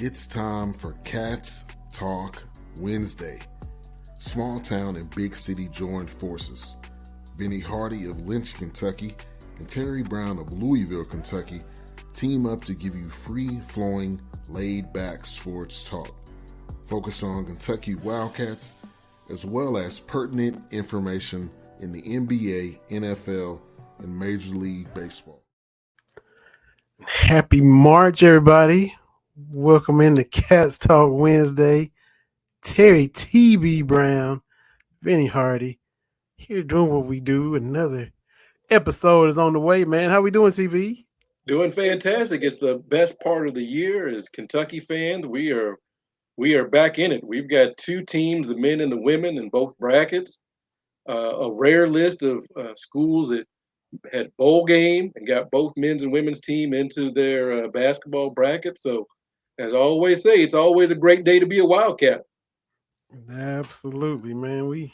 It's time for Cats Talk Wednesday. Small town and big city joined forces. Vinny Hardy of Lynch, Kentucky, and Terry Brown of Louisville, Kentucky, team up to give you free-flowing, laid-back sports talk. Focus on Kentucky Wildcats, as well as pertinent information in the NBA, NFL, and Major League Baseball. Happy March, everybody. Welcome into Cats Talk Wednesday. Terry T.B. Brown, Vinny Hardy, here doing what we do. Another episode is on the way, man. How we doing, CV? Doing fantastic. It's the best part of the year as Kentucky fans. We are back in it. We've got two teams, the men and the women, in both brackets. A rare list of schools that had bowl game and got both men's and women's team into their basketball bracket. So, as I always say, it's always a great day to be a Wildcat. Absolutely, man. We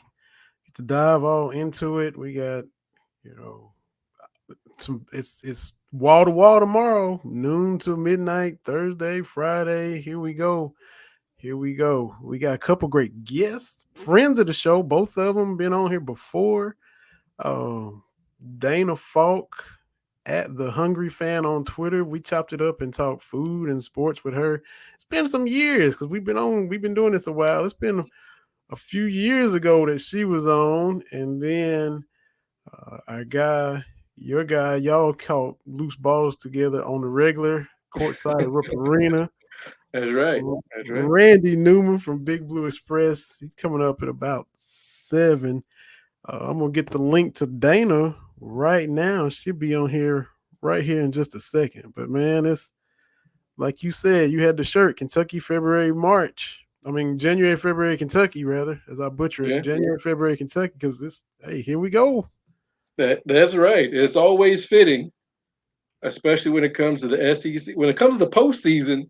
get to dive all into it. We got, it's wall to wall tomorrow, noon to midnight, Thursday, Friday. Here we go. We got a couple great guests, friends of the show. Both of them been on here before. Daina Falk at The Hungry Fan on Twitter. We chopped it up and talked food and sports with her. It's been some years because we've been doing this a while. It's been a few years ago that she was on, and then your guy, y'all caught loose balls together on the regular courtside at Rupp Arena. That's right. Randy Newman from Big Blue Express. He's coming up at about 7. I'm gonna get the link to Daina right now. She'll be on here right here in just a second. But man, it's like you said, you had the shirt Kentucky, January, February, Kentucky, rather, as I butcher it. Yeah. January, February, Kentucky, because here we go. That's right. It's always fitting, especially when it comes to the SEC. When it comes to the postseason,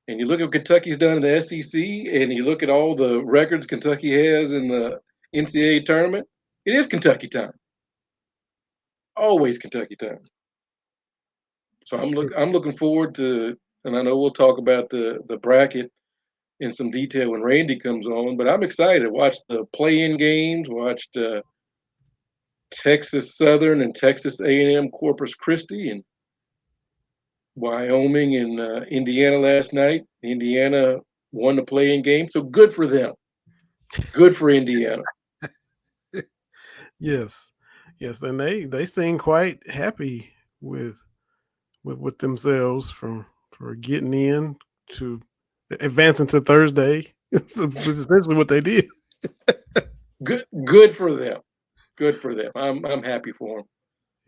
and you look at what Kentucky's done in the SEC, and you look at all the records Kentucky has in the NCAA tournament, it is Kentucky time. Always Kentucky time. So I'm looking forward to, and I know we'll talk about the bracket in some detail when Randy comes on, but I'm excited. Watched the play-in games, watched Texas Southern and Texas A&M Corpus Christi and Wyoming and Indiana last night. Indiana won the play-in game, so good for them. Good for Indiana. Yes, and they seem quite happy with themselves for getting in to advancing to Thursday. It's essentially what they did. Good for them. Good for them. I'm happy for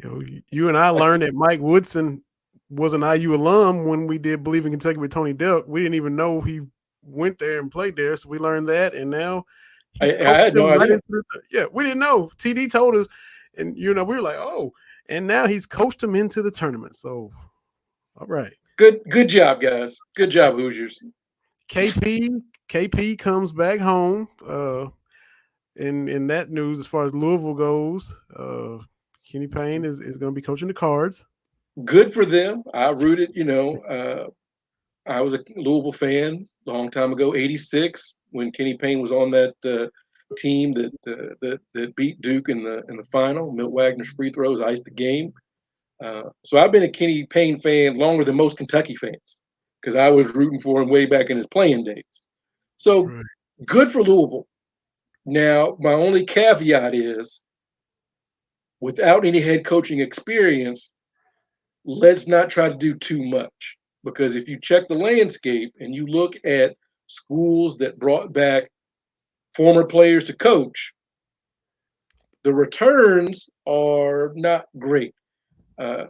them. You and I learned that Mike Woodson was an IU alum when we did Believe in Kentucky with Tony Delk. We didn't even know he went there and played there, so we learned that, and now I had no idea. We didn't know. TD told us, and we were like, oh, and now he's coached them into the tournament. So, all right, good job, guys. Good job, Hoosiers. KP comes back home. In that news, as far as Louisville goes, Kenny Payne is going to be coaching the Cards. Good for them. I rooted. I was a Louisville fan a long time ago, '86, when Kenny Payne was on that team that beat Duke in the final. Milt Wagner's free throws iced the game. So I've been a Kenny Payne fan longer than most Kentucky fans because I was rooting for him way back in his playing days. So right. Good for Louisville. Now, my only caveat is, without any head coaching experience, let's not try to do too much. Because if you check the landscape and you look at schools that brought back former players to coach, the returns are not great. I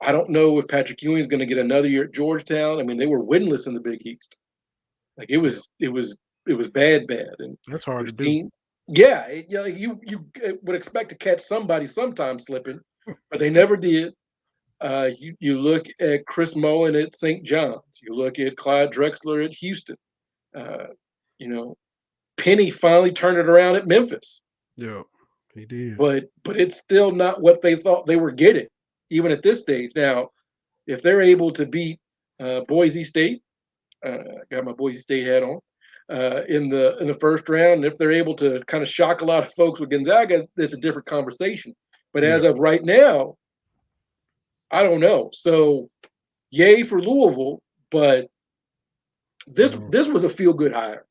don't know if Patrick Ewing is going to get another year at Georgetown. I mean, they were winless in the Big East. Like it was bad, and that's hard to do. Yeah, you would expect to catch somebody sometime slipping, but they never did. You look at Chris Mullen at St. John's. You look at Clyde Drexler at Houston. Penny finally turned it around at Memphis. Yeah, he did. But it's still not what they thought they were getting, even at this stage. Now, if they're able to beat Boise State, Got my Boise State hat on. In the first round, and if they're able to kind of shock a lot of folks with Gonzaga, that's a different conversation. But as of right now, I don't know. So, yay for Louisville, but this was a feel good hire.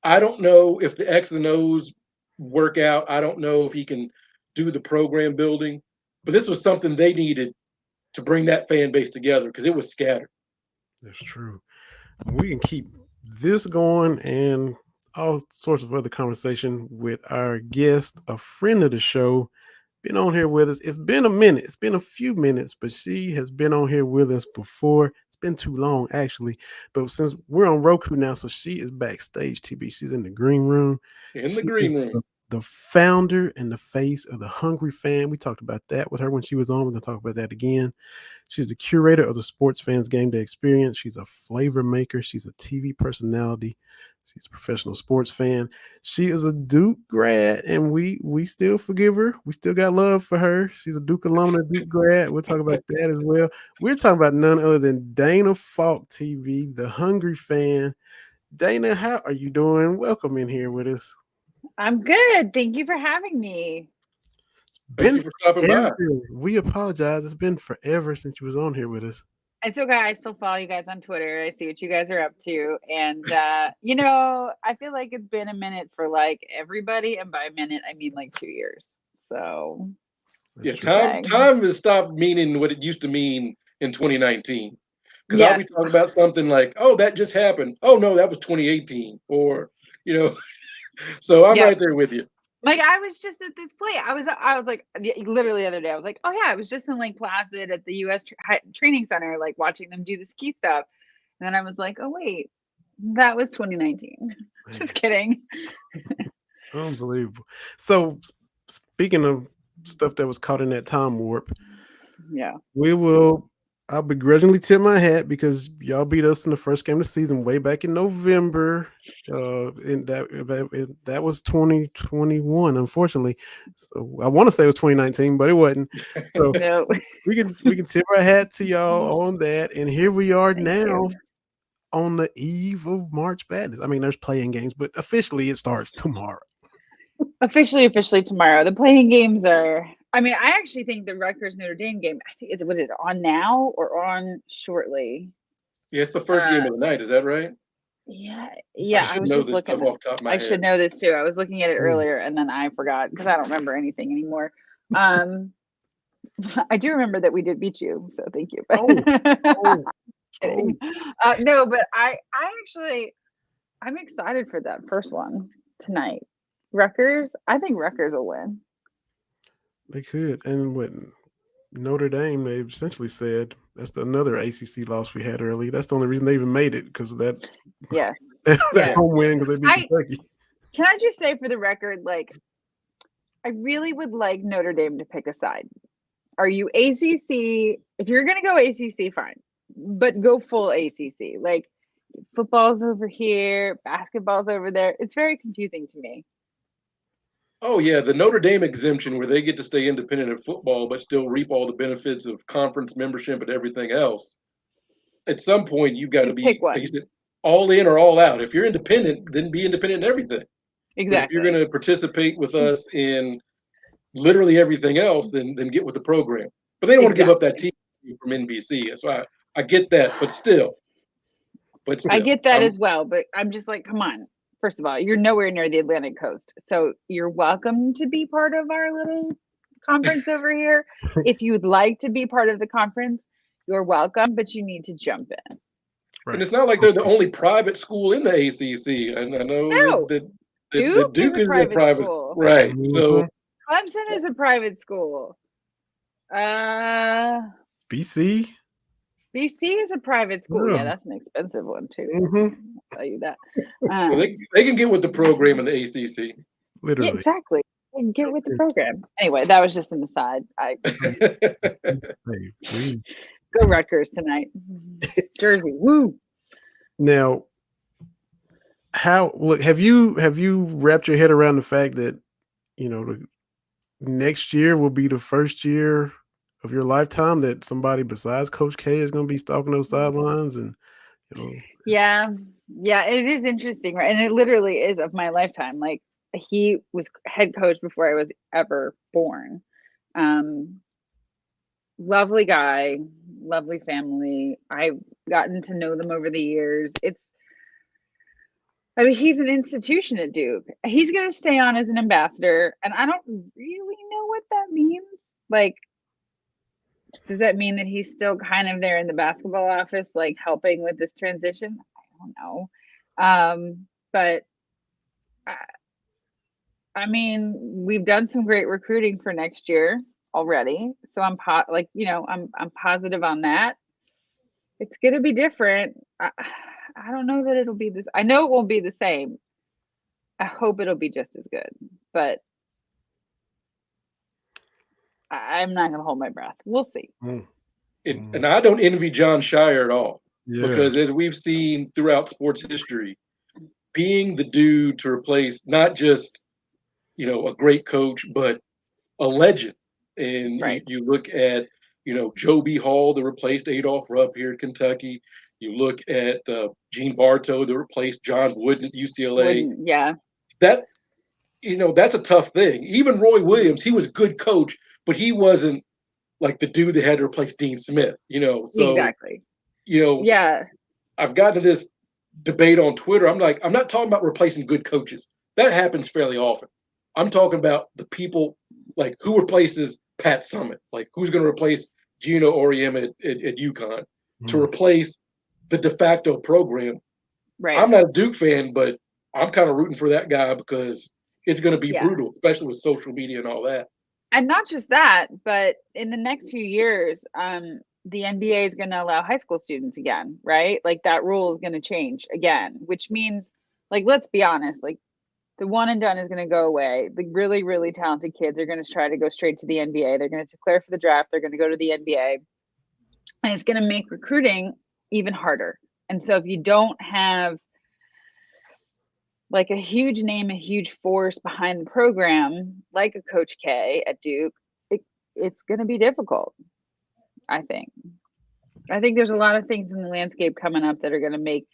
I don't know if the X and O's work out. I don't know if he can do the program building, but this was something they needed to bring that fan base together because it was scattered. That's true. We can keep this going and all sorts of other conversation with our guest, a friend of the show, been on here with us. It's been a minute. It's been a few minutes, but she has been on here with us before. It's been too long, actually. But since we're on Roku now, so she is backstage, TB. She's in the green room. In the green room. The founder and the face of the Hungry Fan. We talked about that with her when she was on. We're going to talk about that again. She's the curator of the Sports Fans Game Day Experience. She's a flavor maker. She's a TV personality. She's a professional sports fan. She is a Duke grad, and we still forgive her. We still got love for her. She's a Duke alumna, Duke grad. We'll talk about that as well. We're talking about none other than Daina Falk, TV, the Hungry Fan. Daina, how are you doing? Welcome in here with us. I'm good. Thank you for having me. Thank you for stopping by. We apologize. It's been forever since you was on here with us. It's okay. I still follow you guys on Twitter. I see what you guys are up to. And, I feel like it's been a minute for like everybody. And by a minute, I mean like 2 years. So. Yeah, time has stopped meaning what it used to mean in 2019. Because I'll be talking about something like, oh, that just happened. Oh, no, that was 2018. Or, so I'm right there with you. Like I was just at this play. I was like, literally the other day, I was like, oh yeah, I was just in Lake Placid at the U.S. Training Center, like watching them do the ski stuff. And then I was like, oh wait, that was 2019. Just kidding. Unbelievable. So speaking of stuff that was caught in that time warp, I'll begrudgingly tip my hat because y'all beat us in the first game of the season way back in November. And that was 2021, unfortunately. So I want to say it was 2019, but it wasn't. So no. we can tip our hat to y'all on that. And here we are now on the eve of March Madness. I mean, there's playing games, but officially it starts tomorrow. Officially tomorrow. The playing games are. I mean, I actually think the Rutgers Notre Dame game. I think was it on now or on shortly? Yeah, it's the first game of the night. Is that right? Yeah. I was just looking. Off the top of my head. Should know this too. I was looking at it earlier and then I forgot because I don't remember anything anymore. I do remember that we did beat you, so thank you. Kidding. No, but I'm excited for that first one tonight. Rutgers. I think Rutgers will win. They could. And when Notre Dame, they essentially said that's another ACC loss we had early. That's the only reason they even made it because of that. Yeah. that home win because they beat Kentucky. Can I just say for the record, like, I really would like Notre Dame to pick a side. Are you ACC? If you're going to go ACC, fine. But go full ACC. Like, football's over here, basketball's over there. It's very confusing to me. Oh, yeah, the Notre Dame exemption where they get to stay independent of football but still reap all the benefits of conference membership and everything else. At some point, you've got to be all in or all out. If you're independent, then be independent in everything. Exactly. But if you're going to participate with us in literally everything else, then get with the program. But they don't want to give up that team from NBC. So I get that, but still. I get that as well, but I'm just like, come on. First of all, you're nowhere near the Atlantic coast. So you're welcome to be part of our little conference over here. If you would like to be part of the conference, you're welcome, but you need to jump in. Right. And it's not like they're the only private school in the ACC. And I know that Duke is a private school. Right. Mm-hmm. So Clemson is a private school. BC is a private school. Yeah, that's an expensive one too. Mm-hmm. I'll tell you that. So they can get with the program in the ACC. Literally. Yeah, exactly. They can get with the program. Anyway, that was just an aside. Go Rutgers tonight. Jersey, woo. Now, have you wrapped your head around the fact that the next year will be the first year of your lifetime that somebody besides Coach K is going to be stalking those sidelines, and Yeah. Yeah, it is interesting, right? And it literally is of my lifetime. Like he was head coach before I was ever born. Um, Lovely guy, lovely family. I've gotten to know them over the years. I mean, he's an institution at Duke. He's going to stay on as an ambassador, and I don't really know what that means. Like, does that mean that he's still kind of there in the basketball office, like helping with this transition? I don't know. But I mean, we've done some great recruiting for next year already, so I'm positive on that. It's gonna be different. I don't know that it'll be this. I know it won't be the same. I hope it'll be just as good, but I'm not gonna hold my breath. We'll see. And I don't envy John Shire at all Yeah. because, as we've seen throughout sports history, being the dude to replace not just a great coach, but a legend. And Right. you look at Joe B. Hall that replaced Adolph Rupp here at Kentucky. You look at Gene Bartow that replaced John Wooden at UCLA. Wouldn't, yeah. That that's a tough thing. Even Roy Williams, he was a good coach, but he wasn't like the dude that had to replace Dean Smith. So Exactly. you know Yeah. I've gotten to this debate on Twitter. I'm like, I'm not talking about replacing good coaches. That happens fairly often. I'm talking about the people, like who replaces Pat Summitt, like who's going to replace Gino Auriemma at UConn to replace the de facto program. Right. I'm not a Duke fan, but I'm kind of rooting for that guy because it's going to be Yeah. brutal, especially with social media and all that. And not just that, but in the next few years, the NBA is going to allow high school students again, right? Like that rule is going to change again, which means, like, let's be honest, like the one and done is going to go away. The really, really talented kids are going to try to go straight to the NBA. They're going to declare for the draft. They're going to go to the NBA. And it's going to make recruiting even harder. And so if you don't have like a huge name, a huge force behind the program, like a Coach K at Duke, it's going to be difficult, I think. I think there's a lot of things in the landscape coming up that are going to make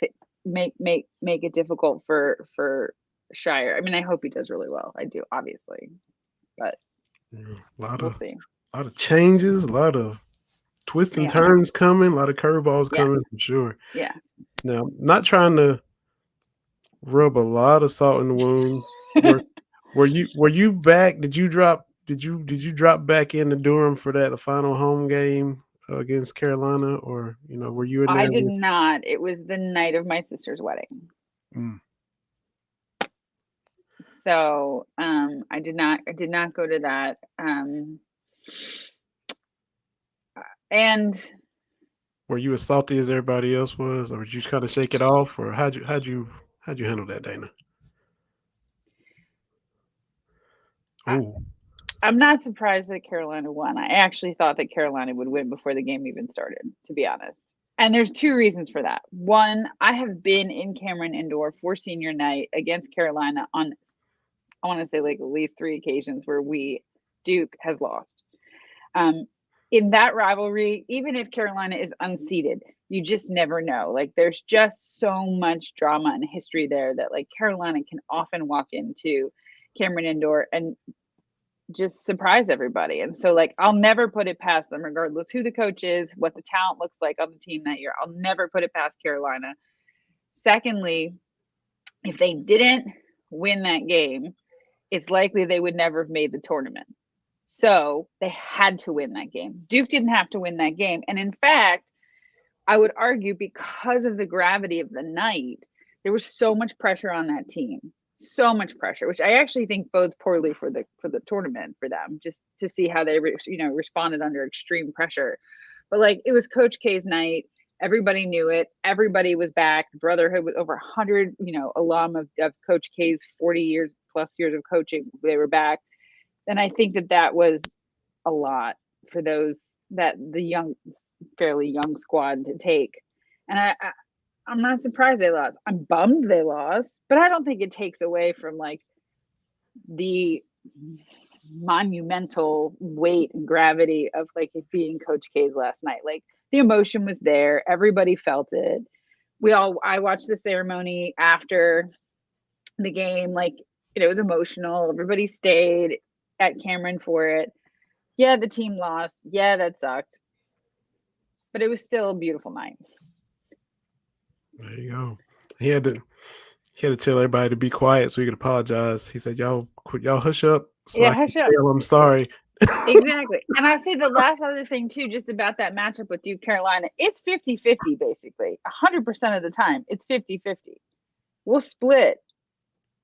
it difficult for Shire. I mean, I hope he does really well. I do, obviously, but we'll see. A lot of changes, a lot of twists and turns coming, a lot of curveballs coming for sure. Yeah. Now, not trying to rub a lot of salt in the wound. Were you back? Did you drop back into Durham for the final home game against Carolina, or were you in there? I did not. It was the night of my sister's wedding. So I did not go to that. And were you as salty as everybody else was, or did you kind of shake it off, or how'd you handle that, Daina? I'm not surprised that Carolina won. I actually thought that Carolina would win before the game even started, to be honest. And there's two reasons for that. One, I have been in Cameron Indoor for senior night against Carolina on, I want to say like at least 3 occasions where Duke has lost. In that rivalry, even if Carolina is unseeded, you just never know. Like there's just so much drama and history there that like Carolina can often walk into Cameron Indoor and just surprise everybody. And so like I'll never put it past them, regardless who the coach is, what the talent looks like on the team that year. I'll never put it past Carolina. Secondly, if they didn't win that game, it's likely they would never have made the tournament. So they had to win that game. Duke didn't have to win that game. And in fact, I would argue because of the gravity of the night, there was so much pressure on that team. So much pressure, which I actually think bodes poorly for the tournament for them, just to see how they responded under extreme pressure. But like it was Coach K's night. Everybody knew it. Everybody was back. The Brotherhood was over 100, alum of Coach K's 40 plus years of coaching. They were back. And I think that was a lot for the fairly young squad to take. And I'm not surprised they lost. I'm bummed they lost, but I don't think it takes away from like the monumental weight and gravity of like it being Coach K's last night. Like the emotion was there. Everybody felt it. I watched the ceremony after the game. Like, it was emotional. Everybody stayed at Cameron for it. Yeah, the team lost. Yeah, that sucked. But it was still a beautiful night. There you go. He had to tell everybody to be quiet so he could apologize. He said, "Y'all quit, y'all hush up so I can Hush up. tell I'm sorry." Exactly. And I'd say the last other thing too, just about that matchup with Duke Carolina, it's 50-50 basically. 100% of the time, it's 50-50. We'll split.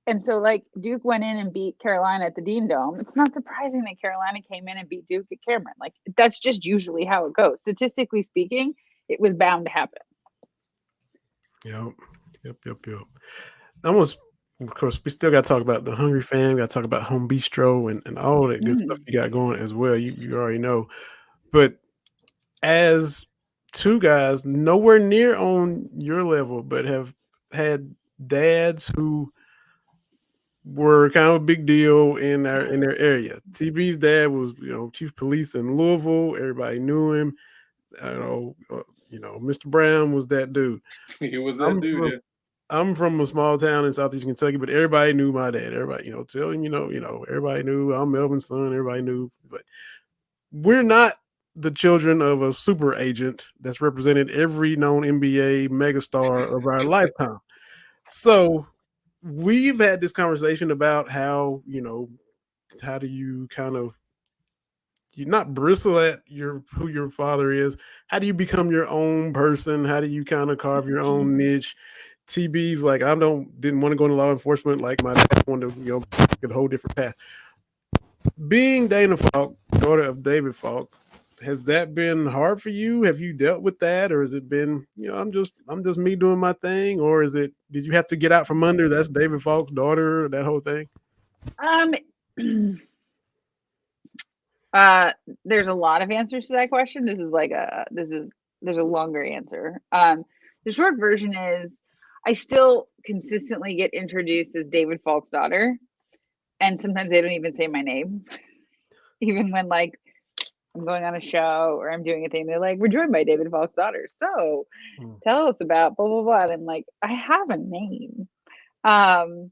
And so, like, Duke went in and beat Carolina at the Dean Dome. It's not surprising that Carolina came in and beat Duke at Cameron. Like, that's just usually how it goes. Statistically speaking, it was bound to happen. Yep. Almost, of course, we still got to talk about the Hungry Fan. Got to talk about Home Bistro and all that good stuff you got going as well. You already know. But as two guys nowhere near on your level, but have had dads who were kind of a big deal in their area. TB's dad was, chief of police in Louisville. Everybody knew him. Mr. Brown was that dude. He was that dude. I'm from a small town in southeast Kentucky, but everybody knew my dad. Everybody, tell him, everybody knew I'm Melvin's son. Everybody knew, but we're not the children of a super agent that's represented every known NBA megastar of our lifetime. So we've had this conversation about how, how do you kind of, you not bristle at who your father is. How do you become your own person? How do you kind of carve your own niche? TB's like, didn't want to go into law enforcement. Like my dad wanted to, get a whole different path. Being Daina Falk, daughter of David Falk, has that been hard for you? Have you dealt with that, or has it been, I'm just me doing my thing, or did you have to get out from under? That's David Falk's daughter, that whole thing. There's a lot of answers to that question. There's a longer answer. The short version is I still consistently get introduced as David Falk's daughter, and sometimes they don't even say my name. Even when, like, I'm going on a show or I'm doing a thing, they're like, "We're joined by David Falk's daughter. So tell us about blah, blah, blah." And I'm like, I have a name. And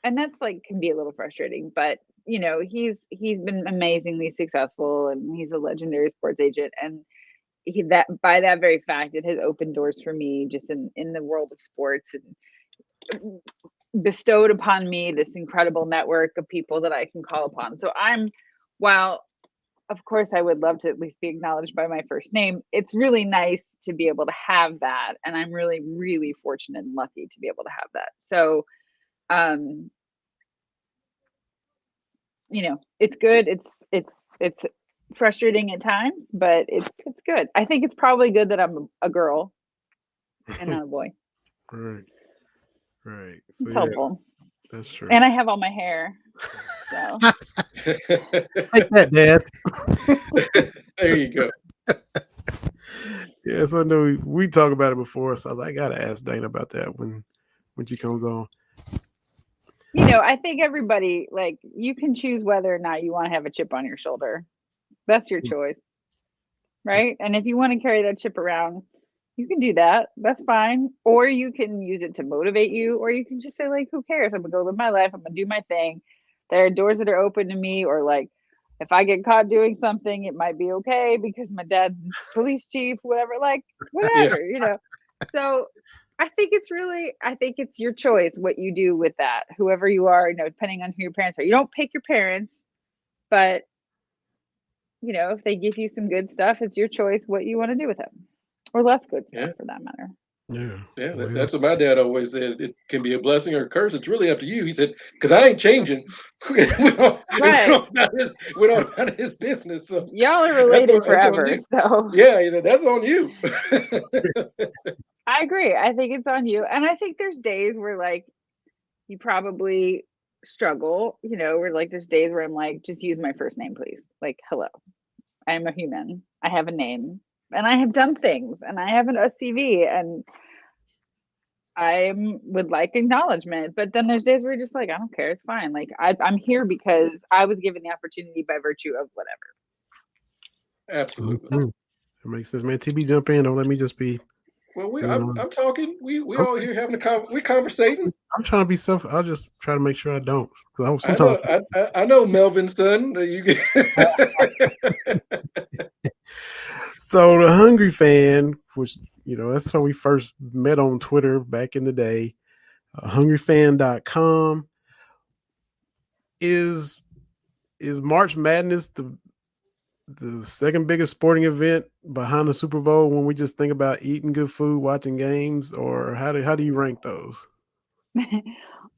that's like, can be a little frustrating, but he's been amazingly successful and he's a legendary sports agent. And by that very fact, it has opened doors for me just in the world of sports and bestowed upon me this incredible network of people that I can call upon. So while of course I would love to at least be acknowledged by my first name, it's really nice to be able to have that. And I'm really, really fortunate and lucky to be able to have that. So, it's good. It's frustrating at times, but it's good. I think it's probably good that I'm a girl and not a boy. Right. So, it's helpful. That's true. And I have all my hair. So like that, Dad. There you go. Yeah, so I know we talked about it before, so I gotta ask Daina about that when she comes on. I think everybody, like, you can choose whether or not you want to have a chip on your shoulder. That's your choice, right? And if you want to carry that chip around, you can do that. That's fine. Or you can use it to motivate you, or you can just say, like, who cares? I'm gonna go live my life. I'm gonna do my thing. There are doors that are open to me, or like, if I get caught doing something, it might be okay because my dad's police chief, whatever, like, whatever, So I think it's your choice what you do with that, whoever you are, depending on who your parents are. You don't pick your parents, but if they give you some good stuff, it's your choice what you want to do with them, or less good stuff for that matter. Yeah, that's what my dad always said. It can be a blessing or a curse. It's really up to you. He said, because I ain't changing. we don't about his business. So y'all are related forever. So yeah, he said, that's on you. I agree. I think it's on you. And I think there's days where, like, you probably struggle, where, like, there's days where I'm like, just use my first name, please. Like, hello, I'm a human. I have a name. And I have done things, and I have a CV, and I would like acknowledgement. But then there's days where you're just like, I don't care. It's fine. Like, I'm here because I was given the opportunity by virtue of whatever. Absolutely. It makes sense, man. TB, jump in. Don't let me just be Well, Um, I'm talking. We all okay. here having we conversating. I'm trying to be self. I'll just try to make sure I don't. Because I sometimes. know. I know, Melvin's son. You get. So the Hungry Fan, which that's how we first met on Twitter back in the day. Hungryfan.com is March Madness the second biggest sporting event behind the Super Bowl when we just think about eating good food, watching games, or how do you rank those?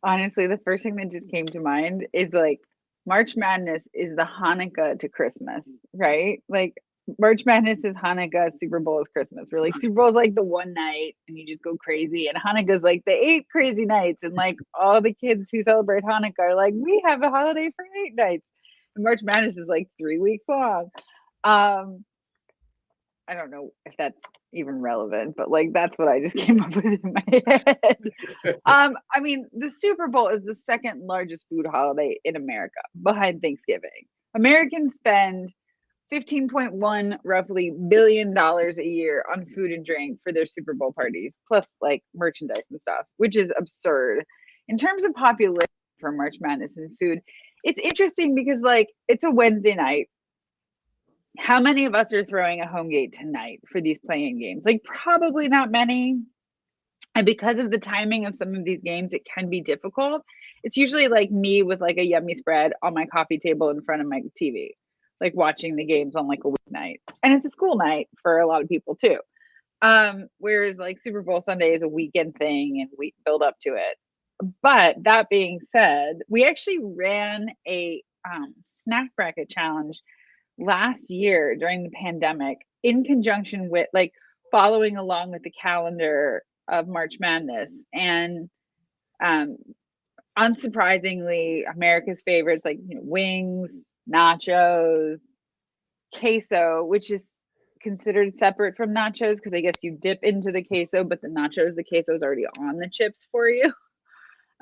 Honestly, the first thing that just came to mind is like March Madness is the Hanukkah to Christmas, right? Like March Madness is Hanukkah, Super Bowl is Christmas. We're like Super Bowl is like the one night and you just go crazy, and Hanukkah's like the 8 crazy nights, and like all the kids who celebrate Hanukkah are like, we have a holiday for 8 nights. And March Madness is like 3 weeks long. I don't know if that's even relevant, but like that's what I just came up with in my head. I mean, the Super Bowl is the second largest food holiday in America behind Thanksgiving. Americans spend 15.1 roughly $billion a year on food and drink for their Super Bowl parties, plus like merchandise and stuff, which is absurd. In terms of popularity for March Madness and food, it's interesting because like it's a Wednesday night. How many of us are throwing a home gate tonight for these playing games? Like probably not many. And because of the timing of some of these games, it can be difficult. It's usually like me with like a yummy spread on my coffee table in front of my TV, like watching the games on like a weeknight. And it's a school night for a lot of people too. Whereas like Super Bowl Sunday is a weekend thing and we build up to it. But that being said, we actually ran a snack bracket challenge last year during the pandemic in conjunction with like following along with the calendar of March Madness. And um, unsurprisingly, America's favorites like wings, nachos, queso, which is considered separate from nachos because I guess you dip into the queso, but the queso is already on the chips for you.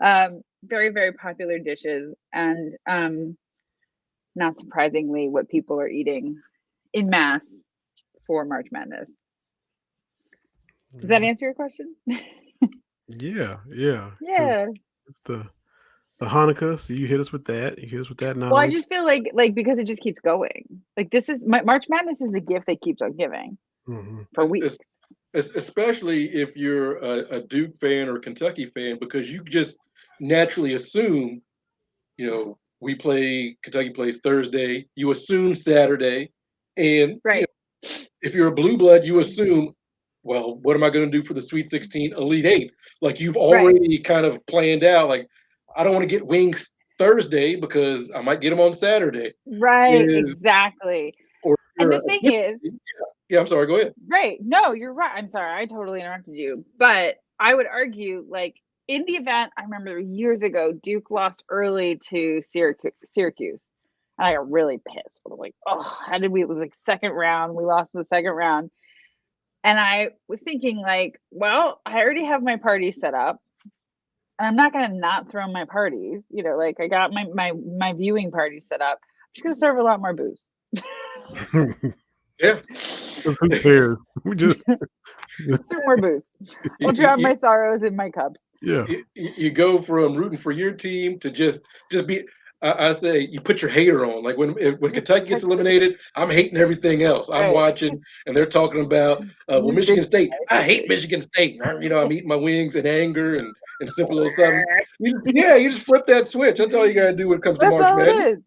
Very, very popular dishes. And not surprisingly, what people are eating in mass for March Madness. Does that answer your question? Yeah. Yeah. It's the Hanukkah. So you hit us with that. You hit us with that knowledge. Well, I just feel like because it just keeps going. Like this is March Madness is the gift that keeps on giving for weeks. Especially if you're a Duke fan or Kentucky fan, because you just naturally assume, Kentucky plays Thursday. You assume Saturday, and right. If you're a blue blood, you assume, well, what am I going to do for the Sweet 16 Elite Eight? Like you've already kind of planned out. Like I don't want to get wings Thursday because I might get them on Saturday. Right, exactly. And the thing is, yeah, I'm sorry. Go ahead. Right. No, you're right. I'm sorry. I totally interrupted you. But I would argue, like, in the event, I remember years ago, Duke lost early to Syracuse. And I got really pissed. I was like, oh, how did we? It was like second round. We lost in the second round. And I was thinking, like, well, I already have my party set up. And I'm not going to not throw my parties. Like I got my viewing party set up. I'm just going to serve a lot more booze. Yeah. Who cares? We just serve more booze. I'll drown my sorrows in my cups. Yeah. You go from rooting for your team to just be. I say you put your hater on. Like when Kentucky gets eliminated, I'm hating everything else. I'm watching, and they're talking about Michigan State. I hate Michigan State. I'm eating my wings in anger and simply a little something. You just flip that switch. That's all you gotta do when it comes to March Madness.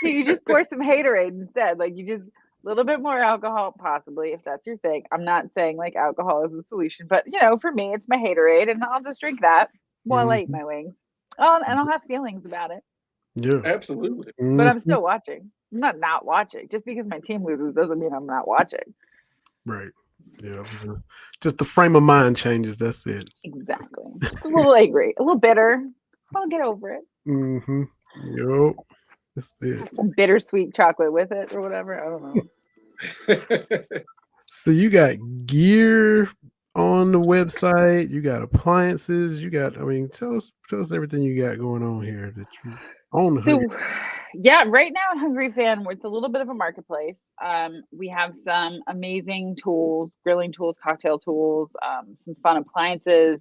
You just pour some haterade instead. Like you just a little bit more alcohol, possibly, if that's your thing. I'm not saying like alcohol is the solution, but for me, it's my haterade, and I'll just drink that while I eat my wings. And I'll have feelings about it. Yeah, absolutely. But I'm still watching. I'm not watching. Just because my team loses doesn't mean I'm not watching. Right. Yeah. Just the frame of mind changes. That's it. Exactly. Just a little angry, a little bitter. I'll get over it. Yep. That's it. Have some bittersweet chocolate with it or whatever. I don't know. So you got gear on the website. You got appliances. Tell us everything you got going on here that you own. So Yeah, right now at Hungry Fan, it's a little bit of a marketplace. We have some amazing tools, grilling tools, cocktail tools, some fun appliances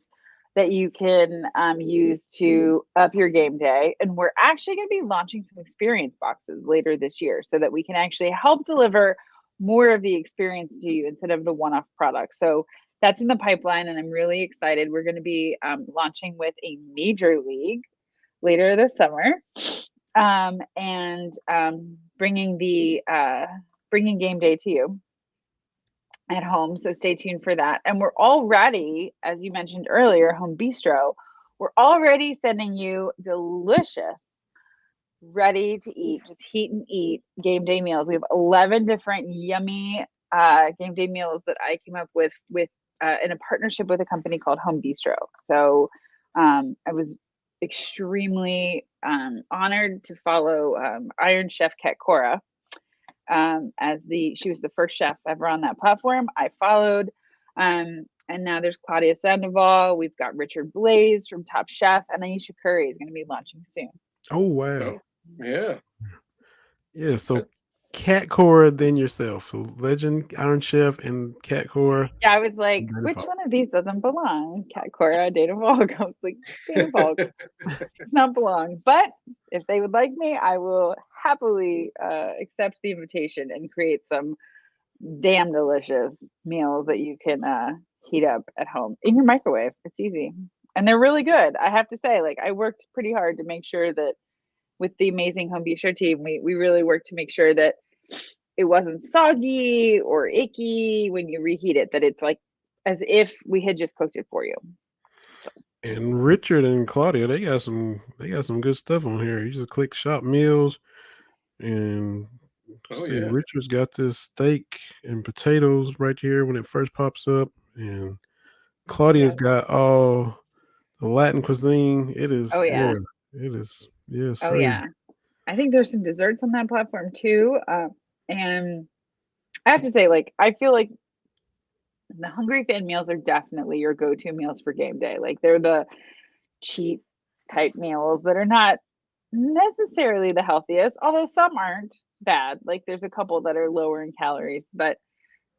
that you can use to up your game day. And we're actually going to be launching some experience boxes later this year so that we can actually help deliver more of the experience to you instead of the one-off product. So that's in the pipeline, and I'm really excited. We're going to be launching with a major league later this summer, and bringing game day to you at home. So stay tuned for that. And we're already, as you mentioned earlier, Home Bistro, we're already sending you delicious, ready to eat, just heat and eat game day meals. We have 11 different yummy game day meals that I came up with in a partnership with a company called Home Bistro. So I was extremely honored to follow Iron Chef Kat Cora she was the first chef ever on that platform. I followed, and now there's Claudia Sandoval. We've got Richard Blaze from Top Chef, and Aisha Curry is going to be launching soon. Oh wow! Oh, yeah. Yeah. So Kat Cora, then yourself. So Legend, Iron Chef, and Kat Cora. Yeah, I was like, Daina which Falk. one of these doesn't belong? Kat Cora, Daina Falk. I was like, Daina Falk does not belong. But if they would like me, I will happily accept the invitation and create some damn delicious meals that you can heat up at home in your microwave. It's easy. And they're really good. I have to say, like, I worked pretty hard to make sure that with the amazing Home Bistro team, we really worked to make sure that it wasn't soggy or icky when you reheat it, that it's like as if we had just cooked it for you. And Richard and Claudia, they got some good stuff on here. You just click shop meals, and Yeah. Richard's got this steak and potatoes right here when it first pops up, and Claudia's got all the Latin cuisine. It is. Oh yeah. It is. Yes. Oh yeah. I think there's some desserts on that platform too. And I have to say, like, I feel like the Hungry Fan meals are definitely your go-to meals for game day. Like, they're the cheap type meals that are not necessarily the healthiest, although some aren't bad. Like, there's a couple that are lower in calories, but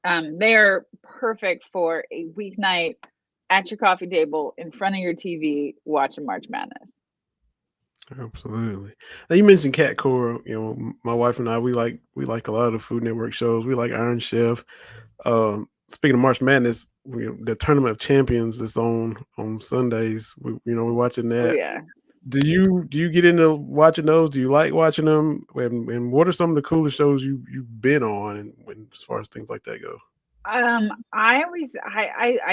they are perfect for a weeknight at your coffee table in front of your TV watching March Madness. Absolutely. Now, you mentioned Kat Cora. You know, my wife and I, we like a lot of the Food Network shows. We like Iron Chef. Speaking of March Madness, the Tournament of Champions that's on Sundays. We're watching that. Oh yeah. Do you get into watching those? Do you like watching them? And what are some of the coolest shows you've been on, as far as things like that go? I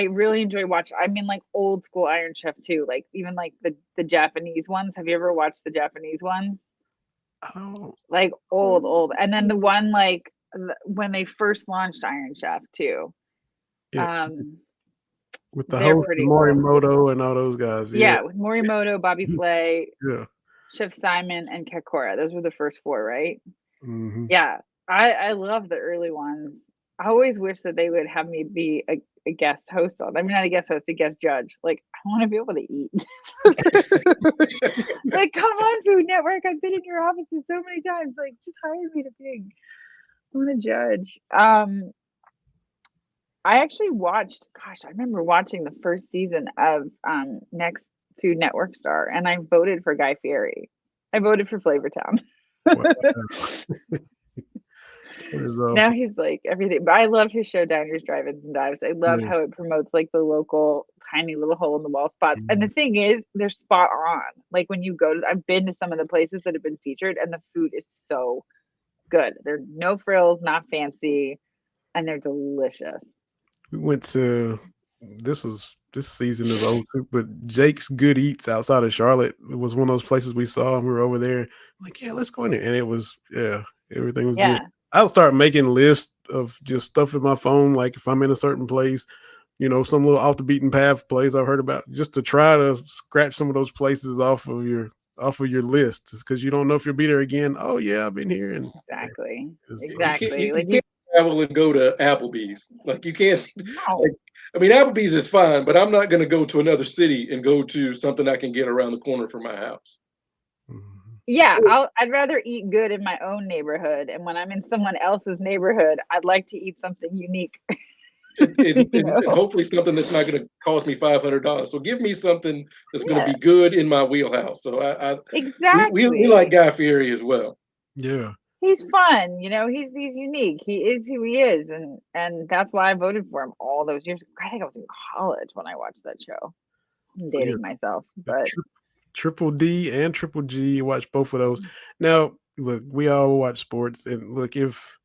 really enjoy watching. I mean, like, old school Iron Chef too. Like, even like the Japanese ones. Have you ever watched the Japanese ones? Oh, Like old, and then the one like when they first launched Iron Chef too. yeah. With the they're host pretty Morimoto and all those guys. Yeah, with Morimoto, Bobby Flay, Yeah. Chef Simon, and Kat Cora. Those were the first four, right? Mm-hmm. Yeah, I love the early ones. I always wish that they would have me be a guest host on. I mean, not a guest host, a guest judge. Like, I want to be able to eat. Like, come on, Food Network. I've been in your offices so many times. Like, just hire me to be. I want to judge. I actually watched. Gosh, I remember watching the first season of Next Food Network Star, and I voted for Guy Fieri. I voted for Flavortown. Awesome. Now he's like everything. But I love his show, Diners, Drive-Ins, and Dives. I love how it promotes like the local tiny little hole in the wall spots. And the thing is, they're spot on. Like, when you go to, I've been to some of the places that have been featured, and the food is so good. They're no frills, not fancy, and they're delicious. We went to this season is old too, but Jake's Good Eats outside of Charlotte. It was one of those places we saw, and we were over there. Like, yeah, let's go in there, and it was everything was good. I'll start making lists of just stuff in my phone, like if I'm in a certain place, some little off the beaten path place I've heard about, just to try to scratch some of those places off of your list, because you don't know if you'll be there again. Oh yeah, I've been here. And exactly. You can't travel and go to Applebee's. Like, you can't. No. I mean, Applebee's is fine, but I'm not going to go to another city and go to something I can get around the corner from my house. Yeah, I'd rather eat good in my own neighborhood, and when I'm in someone else's neighborhood, I'd like to eat something unique. And hopefully something that's not going to cost me $500. So give me something that's going to Yeah, be good in my wheelhouse. So we like exactly. Guy Fieri as well. Yeah. He's fun, he's unique. He is who he is, and that's why I voted for him all those years. I think I was in college when I watched that show. I'm So, yeah. dating myself, but Triple D and Triple G. You watch both of those. Now, look, we all watch sports, and look, if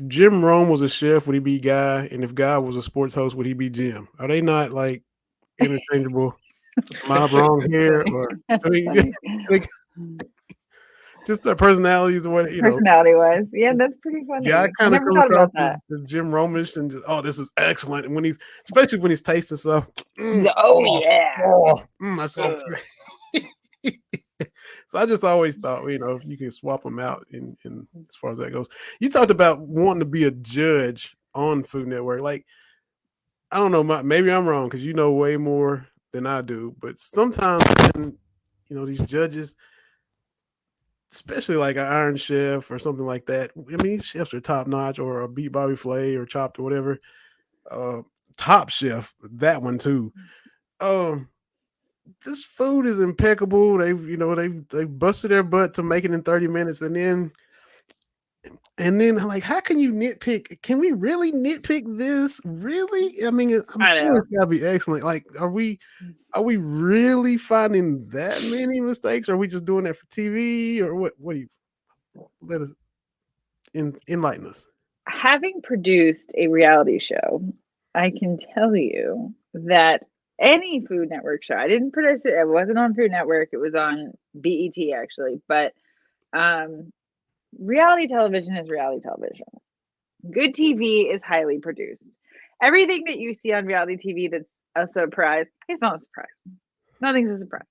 Jim Rome was a chef, would he be Guy? And if Guy was a sports host, would he be Jim? Are they not like interchangeable? Am I wrong that's here? funny. Or That's I mean, funny. like, just their personalities and what Personality wise, yeah, that's pretty Guy funny. I kind of never comes thought across about that. as Jim Romish and just, oh, this is excellent. And when especially when he's tasting stuff, Oh yeah. that's so Ugh. good. So I just always thought, you can swap them out in as far as that goes. You talked about wanting to be a judge on Food Network. Like, I don't know, maybe I'm wrong because you know way more than I do. But sometimes, when, these judges, especially like an Iron Chef or something like that. I mean, these chefs are top notch, or a Beat Bobby Flay or Chopped or whatever. Top Chef, that one too. Um, this food is impeccable. They've busted their butt to make it in 30 minutes, and then like, how can you nitpick? Can we really nitpick this? Really? I mean, I'm I sure know. it's gotta be excellent. Like, are we really finding that many mistakes? Or are we just doing that for TV, or what? What do you let us enlighten us? Having produced a reality show, I can tell you that any Food Network show, I didn't produce it. It wasn't on Food Network. It was on BET actually, but reality television is reality television. Good TV is highly produced. Everything that you see on reality TV that's a surprise, it's not a surprise. Nothing's a surprise.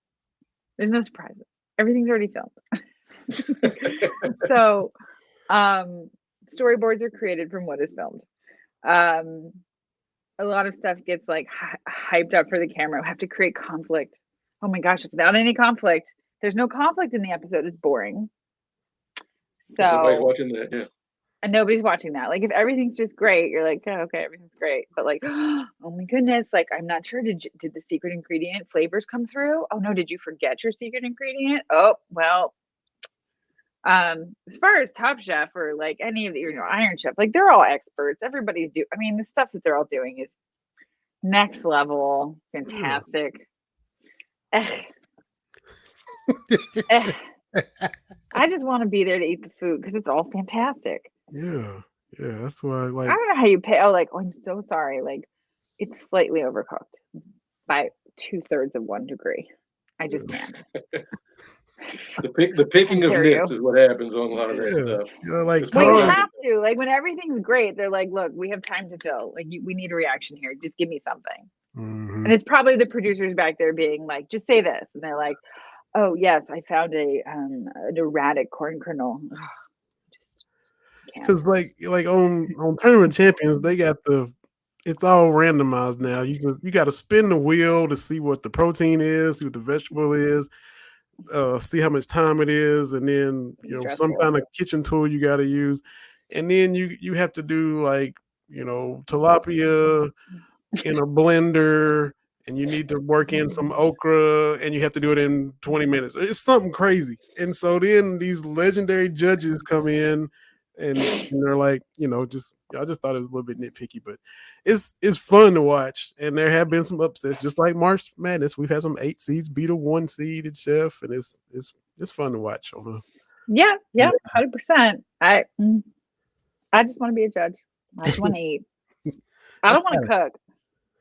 There's no surprises. Everything's already filmed. So, storyboards are created from what is filmed. A lot of stuff gets like hyped up for the camera. We have to create conflict. Oh my gosh, without any conflict, there's no conflict in the episode. It's boring. Nobody's So, watching that. Yeah. and nobody's watching that. Like, if everything's just great, you're like, oh, okay, everything's great. But like, oh my goodness, like, I'm not sure. Did the secret ingredient flavors come through? Oh no, did you forget your secret ingredient? Oh well. As far as Top Chef or like any of the Iron Chef, like, they're all experts. Everybody's I mean, the stuff that they're all doing is next level, fantastic. I just want to be there to eat the food because it's all fantastic. Yeah, that's why. I Like, don't know how you pay. Oh, like, oh, I'm so sorry. Like, it's slightly overcooked by 2/3 of 1 degree. I just can't. The picking of dare you. nits is what happens on a lot of this stuff. like It's Well, you hard. have to. Like, when everything's great, they're like, look, we have time to fill. Like, we need a reaction here. Just give me something. And it's probably the producers back there being like, just say this. And they're like, oh, yes, I found an erratic corn kernel. Just can't. because like on Tournament Champions, they got it's all randomized now. You got to spin the wheel to see what the protein is, see what the vegetable is, see how much time it is, and then some Stressful. kind of kitchen tool you got to use, and then you have to do like tilapia in a blender, and you need to work in some okra, and you have to do it in 20 minutes. It's something crazy. And so then these legendary judges come in, and they're like, I just thought it was a little bit nitpicky, but it's fun to watch. And there have been some upsets, just like March Madness. We've had some 8 seeds beat a 1 seeded chef, and it's fun to watch. Yeah, 100%. I just want to be a judge. I just want to eat. I don't want to cook.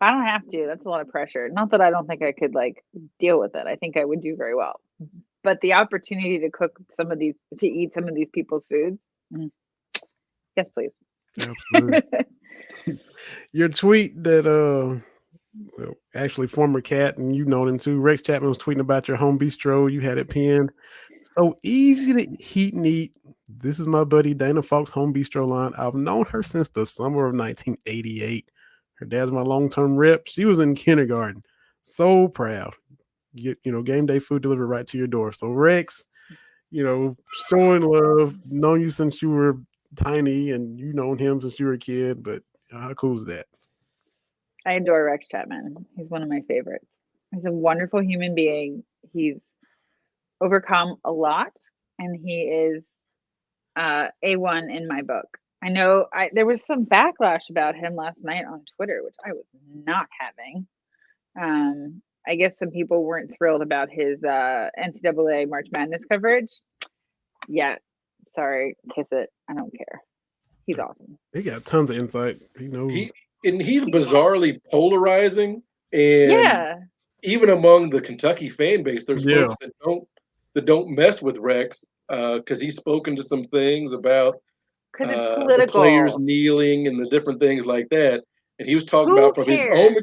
I don't have to. That's a lot of pressure. Not that I don't think I could like deal with it. I think I would do very well. But the opportunity to eat some of these people's foods. Yes, please. Absolutely. Your tweet that actually former cat, and you know him too, Rex Chapman, was tweeting about your home bistro. You had it pinned. So easy to heat and eat. This is my buddy Daina Falk's home bistro line. I've known her since the summer of 1988. Her dad's my long-term rep. She was in kindergarten. So proud. get, game day food delivered right to your door. So Rex, showing love, known you since you were tiny, and you known him since you were a kid. But how cool is that? I adore Rex Chapman. He's one of my favorites. He's a wonderful human being. He's overcome a lot, and he is A1 in my book. I know there was some backlash about him last night on Twitter, which I was not having. I guess some people weren't thrilled about his NCAA March Madness coverage. Yeah, sorry, kiss it. I don't care. He's awesome. He got tons of insight. He knows. He's bizarrely polarizing, and Yeah. even among the Kentucky fan base, there's folks that don't mess with Rex because he's spoken to some things about the players kneeling and the different things like that, and he was talking about from his own.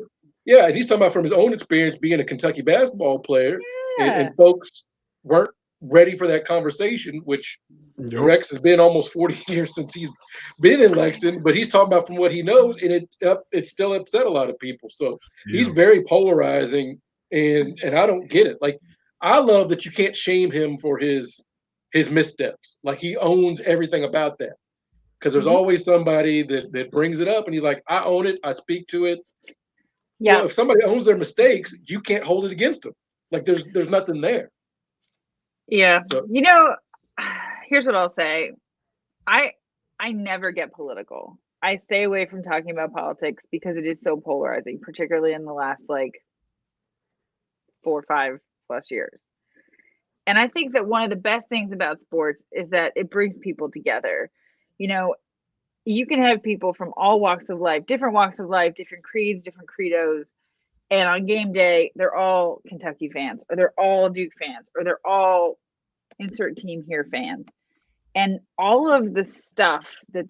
Yeah, and he's talking about from his own experience being a Kentucky basketball player, and folks weren't ready for that conversation, which Rex has been almost 40 years since he's been in Lexington, but he's talking about from what he knows, and it still upset a lot of people. So he's very polarizing, and I don't get it. Like, I love that you can't shame him for his missteps. Like, he owns everything about that, because there's always somebody that brings it up, and he's like, I own it, I speak to it. Yeah, if somebody owns their mistakes, you can't hold it against them. Like, there's nothing there. Yeah, so, here's what I'll say. I never get political. I stay away from talking about politics because it is so polarizing, particularly in the last 4 or 5 plus years. And I think that one of the best things about sports is that it brings people together. You can have people from all walks of life, different walks of life, different creeds, different credos. And on game day, they're all Kentucky fans, or they're all Duke fans, or they're all insert team here fans. And all of the stuff that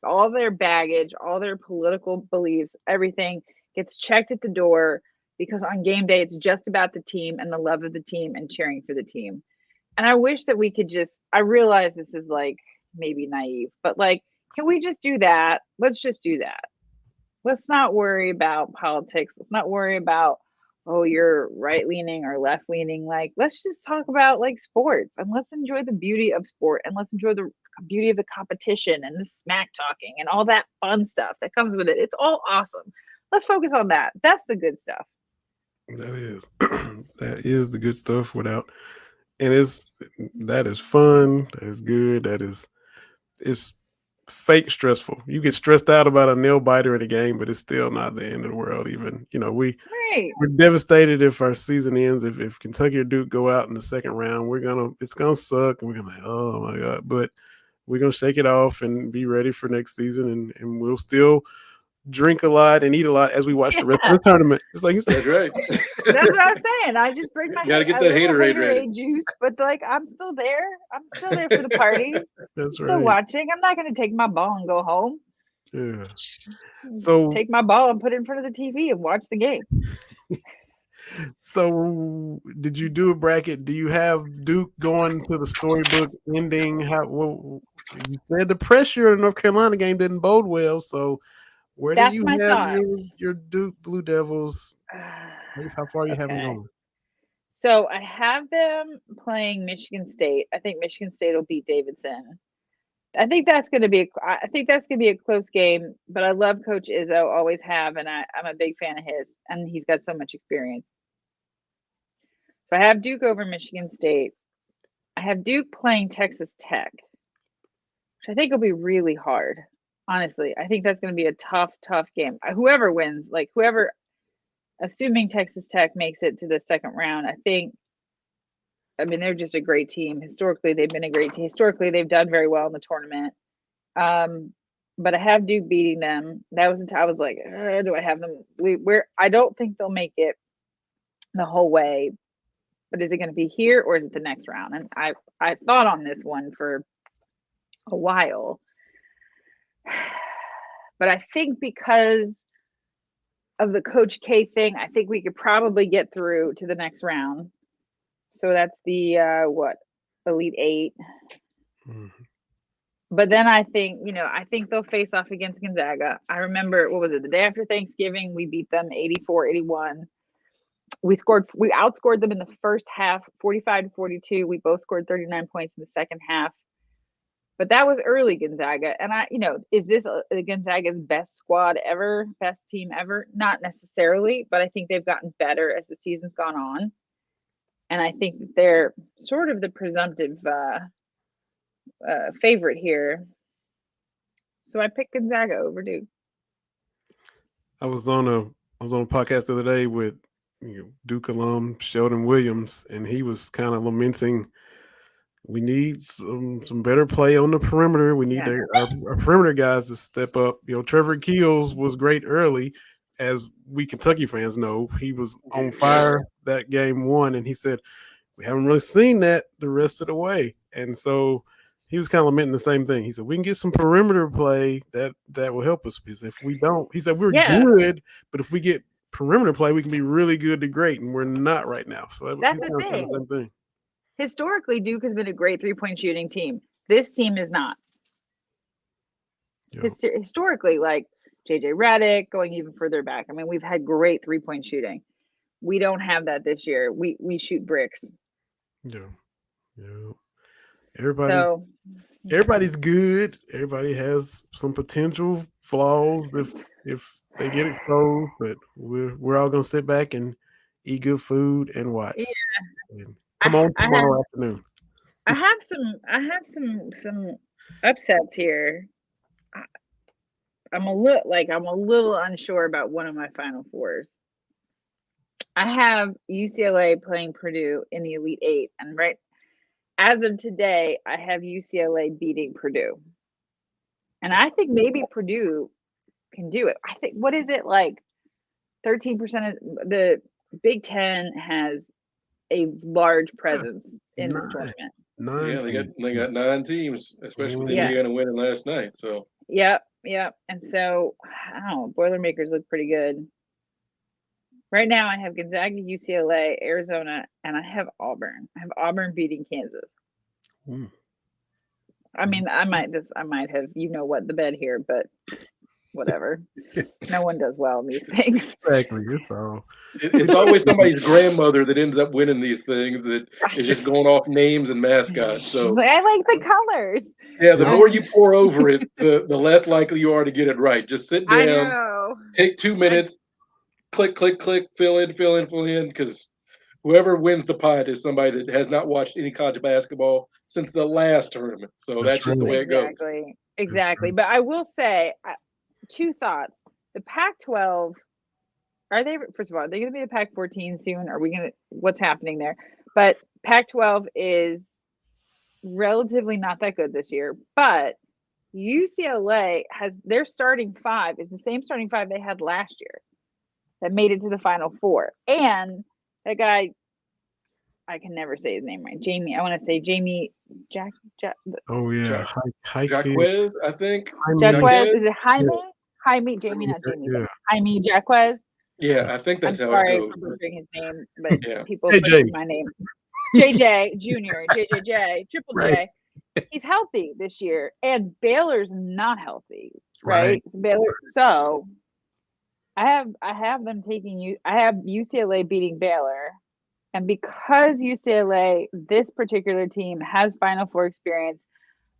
all their baggage, all their political beliefs, everything gets checked at the door, because on game day, it's just about the team and the love of the team and cheering for the team. And I wish that we could I realize this is maybe naive, but can we just do that? Let's just do that. Let's not worry about politics. Let's not worry about, oh, you're right leaning or left leaning. Let's just talk about sports, and let's enjoy the beauty of sport, and let's enjoy the beauty of the competition and the smack talking and all that fun stuff that comes with it. It's all awesome. Let's focus on that. That's the good stuff. That is the good stuff and that is fun. That is good. It's fake stressful. You get stressed out about a nail biter in a game, but it's still not the end of the world. Even, we're devastated if our season ends. If Kentucky or Duke go out in the second round, it's gonna suck, and we're gonna oh my God. But we're gonna shake it off and be ready for next season, and we'll still drink a lot and eat a lot as we watch the rest of the tournament. It's like you said. That's right. That's what I was saying. I just bring my gotta get that haterade juice, but I'm still there. I'm still there for the party. That's right. Still watching. I'm not going to take my ball and go home. Yeah. So take my ball and put it in front of the TV and watch the game. So, did you do a bracket? Do you have Duke going to the storybook ending? You said the pressure in the North Carolina game didn't bode well. So, where do you have your Duke Blue Devils? How far are you having going? So I have them playing Michigan State. I think Michigan State will beat Davidson. I think that's going to be a close game. But I love Coach Izzo, always have, and I'm a big fan of his, and he's got so much experience. So I have Duke over Michigan State. I have Duke playing Texas Tech, which I think will be really hard. Honestly, I think that's going to be a tough game. Whoever wins, assuming Texas Tech makes it to the second round, they're just a great team. Historically, they've been a great team. Historically, they've done very well in the tournament. But I have Duke beating them. That was I was like, do I have them? I don't think they'll make it the whole way. But is it going to be here or is it the next round? And I thought on this one for a while. But I think because of the Coach K thing, I think we could probably get through to the next round. So that's the Elite Eight. Mm-hmm. But then I think they'll face off against Gonzaga. I remember, the day after Thanksgiving, we beat them 84-81. We outscored them in the first half, 45-42. We both scored 39 points in the second half. But that was early Gonzaga. And is this Gonzaga's best squad ever, best team ever? Not necessarily, but I think they've gotten better as the season's gone on. And I think that they're sort of the presumptive favorite here. So I picked Gonzaga over Duke. I was on a podcast the other day with Duke alum Sheldon Williams, and he was kind of lamenting we need some better play on the perimeter. We need our perimeter guys to step up. Trevor Keels was great early, as we Kentucky fans know. He was on fire that game one, and he said we haven't really seen that the rest of the way. And so he was kind of lamenting the same thing. He said we can get some perimeter play that will help us, because if we don't, he said we're good, but if we get perimeter play, we can be really good to great, and we're not right now. So that's the thing. Historically, Duke has been a great 3-point shooting team. This team is not. Yeah. Historically, like JJ Redick, going even further back. I mean, we've had great 3-point shooting. We don't have that this year. We shoot bricks. Yeah. Everybody's good. Everybody has some potential flaws if they get exposed, but we're all gonna sit back and eat good food and watch. Yeah. And come on tomorrow afternoon. I have some upsets here. I'm a little unsure about one of my Final Fours. I have UCLA playing Purdue in the Elite Eight, and as of today, I have UCLA beating Purdue. And I think maybe Purdue can do it. I think, what is it, like 13% of the Big Ten has a large presence in this tournament. They got 9 teams, especially with Indiana winning last night. So Yep. And so, I don't know, Boilermakers look pretty good. Right now, I have Gonzaga, UCLA, Arizona, and I have Auburn. I have Auburn beating Kansas. I mean, I might have, the bed here, but whatever. No one does well in these things. Exactly. It's always somebody's grandmother that ends up winning these things that is just going off names and mascots. So I like the colors. Yeah, the more you pour over it, the less likely you are to get it right. Just sit down, take 2 minutes, click, fill in, because whoever wins the pot is somebody that has not watched any college basketball since the last tournament. So that's just the way it goes. Exactly. But I will say, 2 thoughts. The Pac-12, first of all, are they going to be the Pac-14 soon? What's happening there? But Pac-12 is relatively not that good this year. But UCLA their starting 5 is the same starting 5 they had last year that made it to the Final Four. And that guy, I can never say his name right. I want to say Jamie Jack. Oh yeah, Jaquez, I think. Jaquez, is it Jaime? Yeah. Jaime, Jamie, not Jamie. Yeah. Jaime Jaquez. Yeah, I think that's how it goes. Sorry for butchering his name, but people butcher my name. JJ Junior, JJJ, Triple J. He's healthy this year, and Baylor's not healthy, right? So I have them taking I have UCLA beating Baylor. And because UCLA, this particular team, has Final Four experience,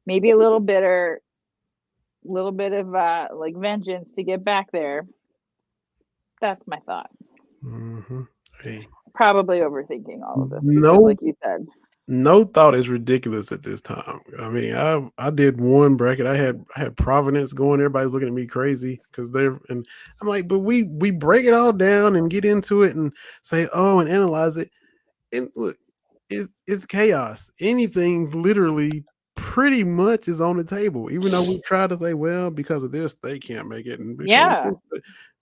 maybe a little bit of vengeance to get back there. That's my thought. Mm-hmm. Hey. Probably overthinking all of this. Like you said. No thought is ridiculous at this time. I mean, I did one bracket. I had Providence going. Everybody's looking at me crazy because and I'm like, but we break it all down and get into it and say, and analyze it. And look, it's chaos. Anything's literally pretty much is on the table. Even though we try to say, well, because of this, they can't make it. And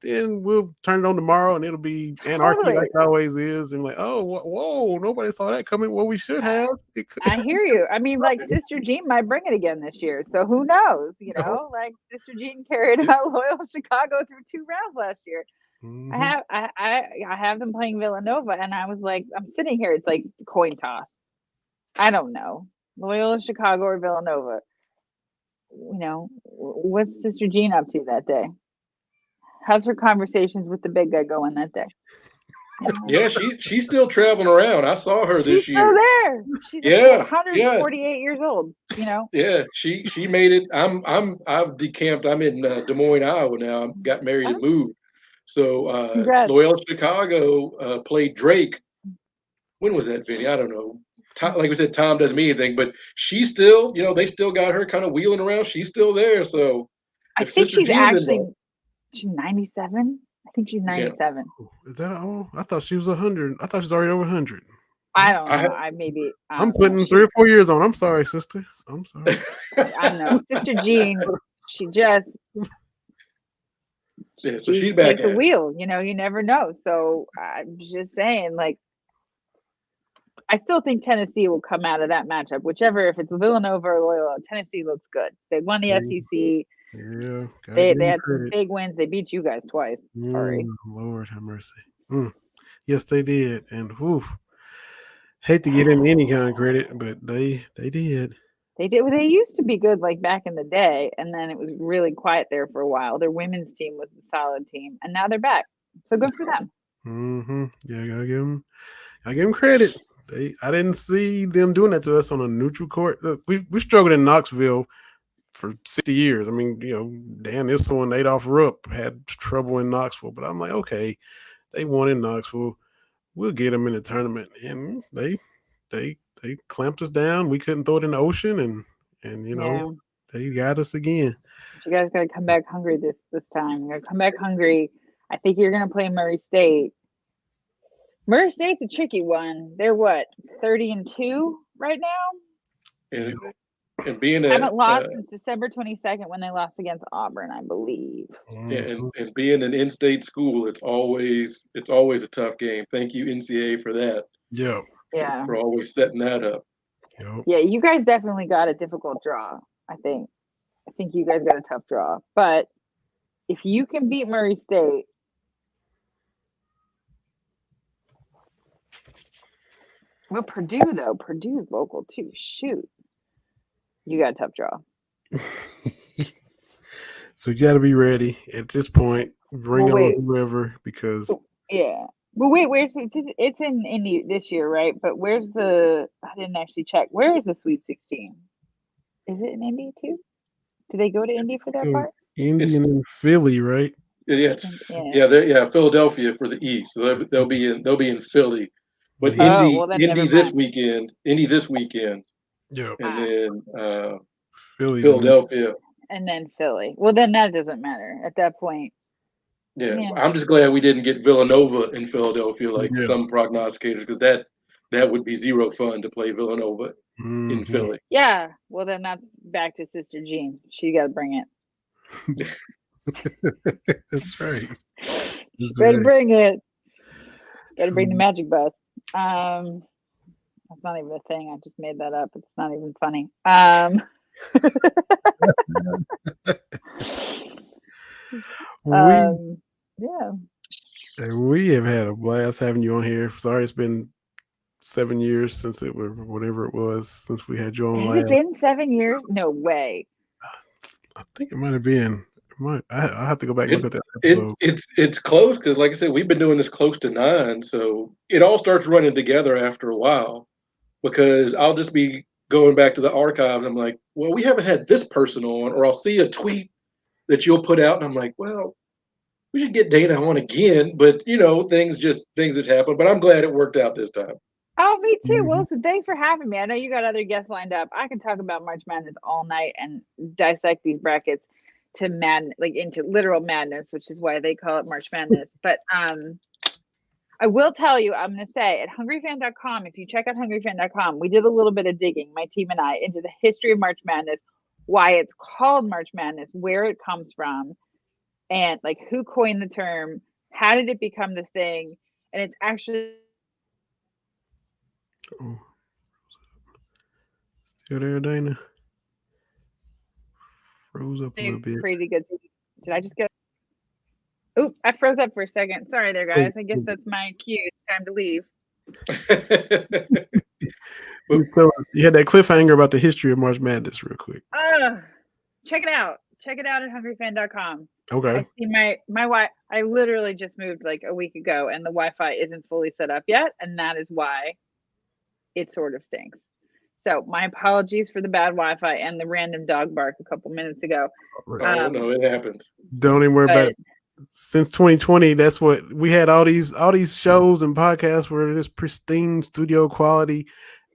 then we'll turn it on tomorrow and it'll be anarchy like it always is. And like, whoa, nobody saw that coming. Well, we should have. I hear you. I mean, like Sister Jean might bring it again this year. So who knows? Like Sister Jean carried out Loyola Chicago through 2 rounds last year. Mm-hmm. I have them playing Villanova, and I was like, I'm sitting here. It's like coin toss. I don't know, Loyola Chicago or Villanova. What's Sister Jean up to that day? How's her conversations with the big guy going that day? Yeah, she's still traveling around. I saw her She's this still year. there. She's Yeah, 148 years old. You know. yeah. She made it. I've decamped. I'm in Des Moines, Iowa now. I got married and Oh, moved. So congrats. Loyola Chicago played Drake. When was that, Vinny? I don't know. Like we said, time doesn't mean anything, but she's still, they still got her kind of wheeling around. She's still there. So I if think Sister Jean's involved, she's 97. I think she's yeah, 97. Is that all? I thought she was 100. I thought she was already over 100. I don't I know. I I'm don't know. putting 3 or 4 years on. I'm sorry, sister. I'm sorry. I don't know. Sister Jean, she just yeah. So she she's back takes a at it. wheel. You never know. So I'm just saying, like, I still think Tennessee will come out of that matchup. Whichever, if it's Villanova or Loyola, Tennessee looks good. They won the SEC. Yeah, They had some big wins. They beat you guys twice. Sorry. Lord have mercy. Yes, they did. And hate to get in any kind of credit, but they did. They did. Well, they used to be good, like back in the day, and then it was really quiet there for a while. Their women's team was a solid team, and now they're back. So good for them. Yeah, I gotta give them credit. I didn't see them doing that to us on a neutral court. Look, we struggled in Knoxville for 60 years. I mean, Dan Issel and Adolph Rupp had trouble in Knoxville, but I'm like, okay, they won in Knoxville. We'll get them in the tournament, and they clamped us down. We couldn't throw it in the ocean, and they got us again. But you guys got to come back hungry this time. You're gonna come back hungry. I think you're gonna play Murray State. Murray State's a tricky one. They're what, 30-2 right now? And being haven't lost since December 22nd when they lost against Auburn, I believe. And being an in-state school, it's always a tough game. Thank you, NCAA, for that. Yeah. For always setting that up. Yep. Yeah, you guys definitely got a difficult draw. I think you guys got a tough draw. But if you can beat Murray State, well, Purdue's local too. Shoot, you got a tough draw. So you got to be ready at this point. Bring on whoever, because yeah. But wait, it's in Indy this year, right? But where's I didn't actually check. Where is the Sweet 16? Is it in Indy too? Do they go to Indy for that part? Indy and Philly, right? Yeah, Philadelphia for the East. So they'll be in Philly, but Indy this weekend. Yeah, and then Philly, Philadelphia, and then Philly. Well, then that doesn't matter at that point. Yeah, I'm just glad we didn't get Villanova in Philadelphia like some prognosticators, because that would be zero fun to play Villanova in Philly. Yeah, well then that's back to Sister Jean. She got to bring it. That's right. Better bring it. Got to bring the magic bus. That's not even a thing. I just made that up. It's not even funny. We have had a blast having you on here. Sorry, it's been 7 years since whatever it was since we had you on. Has it been 7 years? No way. I think it might have been. I have to go back and look at that episode. It's close, because, like I said, we've been doing this close to 9, so it all starts running together after a while. Because I'll just be going back to the archives. I'm like, well, we haven't had this person on, or I'll see a tweet that you'll put out, and I'm like, well, we should get Daina on again. But things that happen. But I'm glad it worked out this time. Oh, me too, Wilson. Thanks for having me. I know you got other guests lined up. I can talk about March Madness all night and dissect these brackets to into literal madness, which is why they call it March Madness. But I will tell you, I'm going to say at hungryfan.com, if you check out hungryfan.com, we did a little bit of digging, my team and I, into the history of March Madness, why it's called March Madness, where it comes from, and like who coined the term, how did it become the thing, and it's actually still there, Daina? Froze up a little bit. Crazy good. Did I just get? Oh, I froze up for a second. Sorry there, guys. I guess that's my cue. It's time to leave. You had that cliffhanger about the history of March Madness real quick. Check it out. check it out at hungryfan.com. Okay. I see my Wi. I literally just moved like a week ago, and the Wi-Fi isn't fully set up yet, and that is why it sort of stinks. So my apologies for the bad Wi-Fi and the random dog bark a couple minutes ago. Oh no, it happens. Don't even worry about it. Since 2020, that's what we had, all these shows and podcasts where it is pristine studio quality.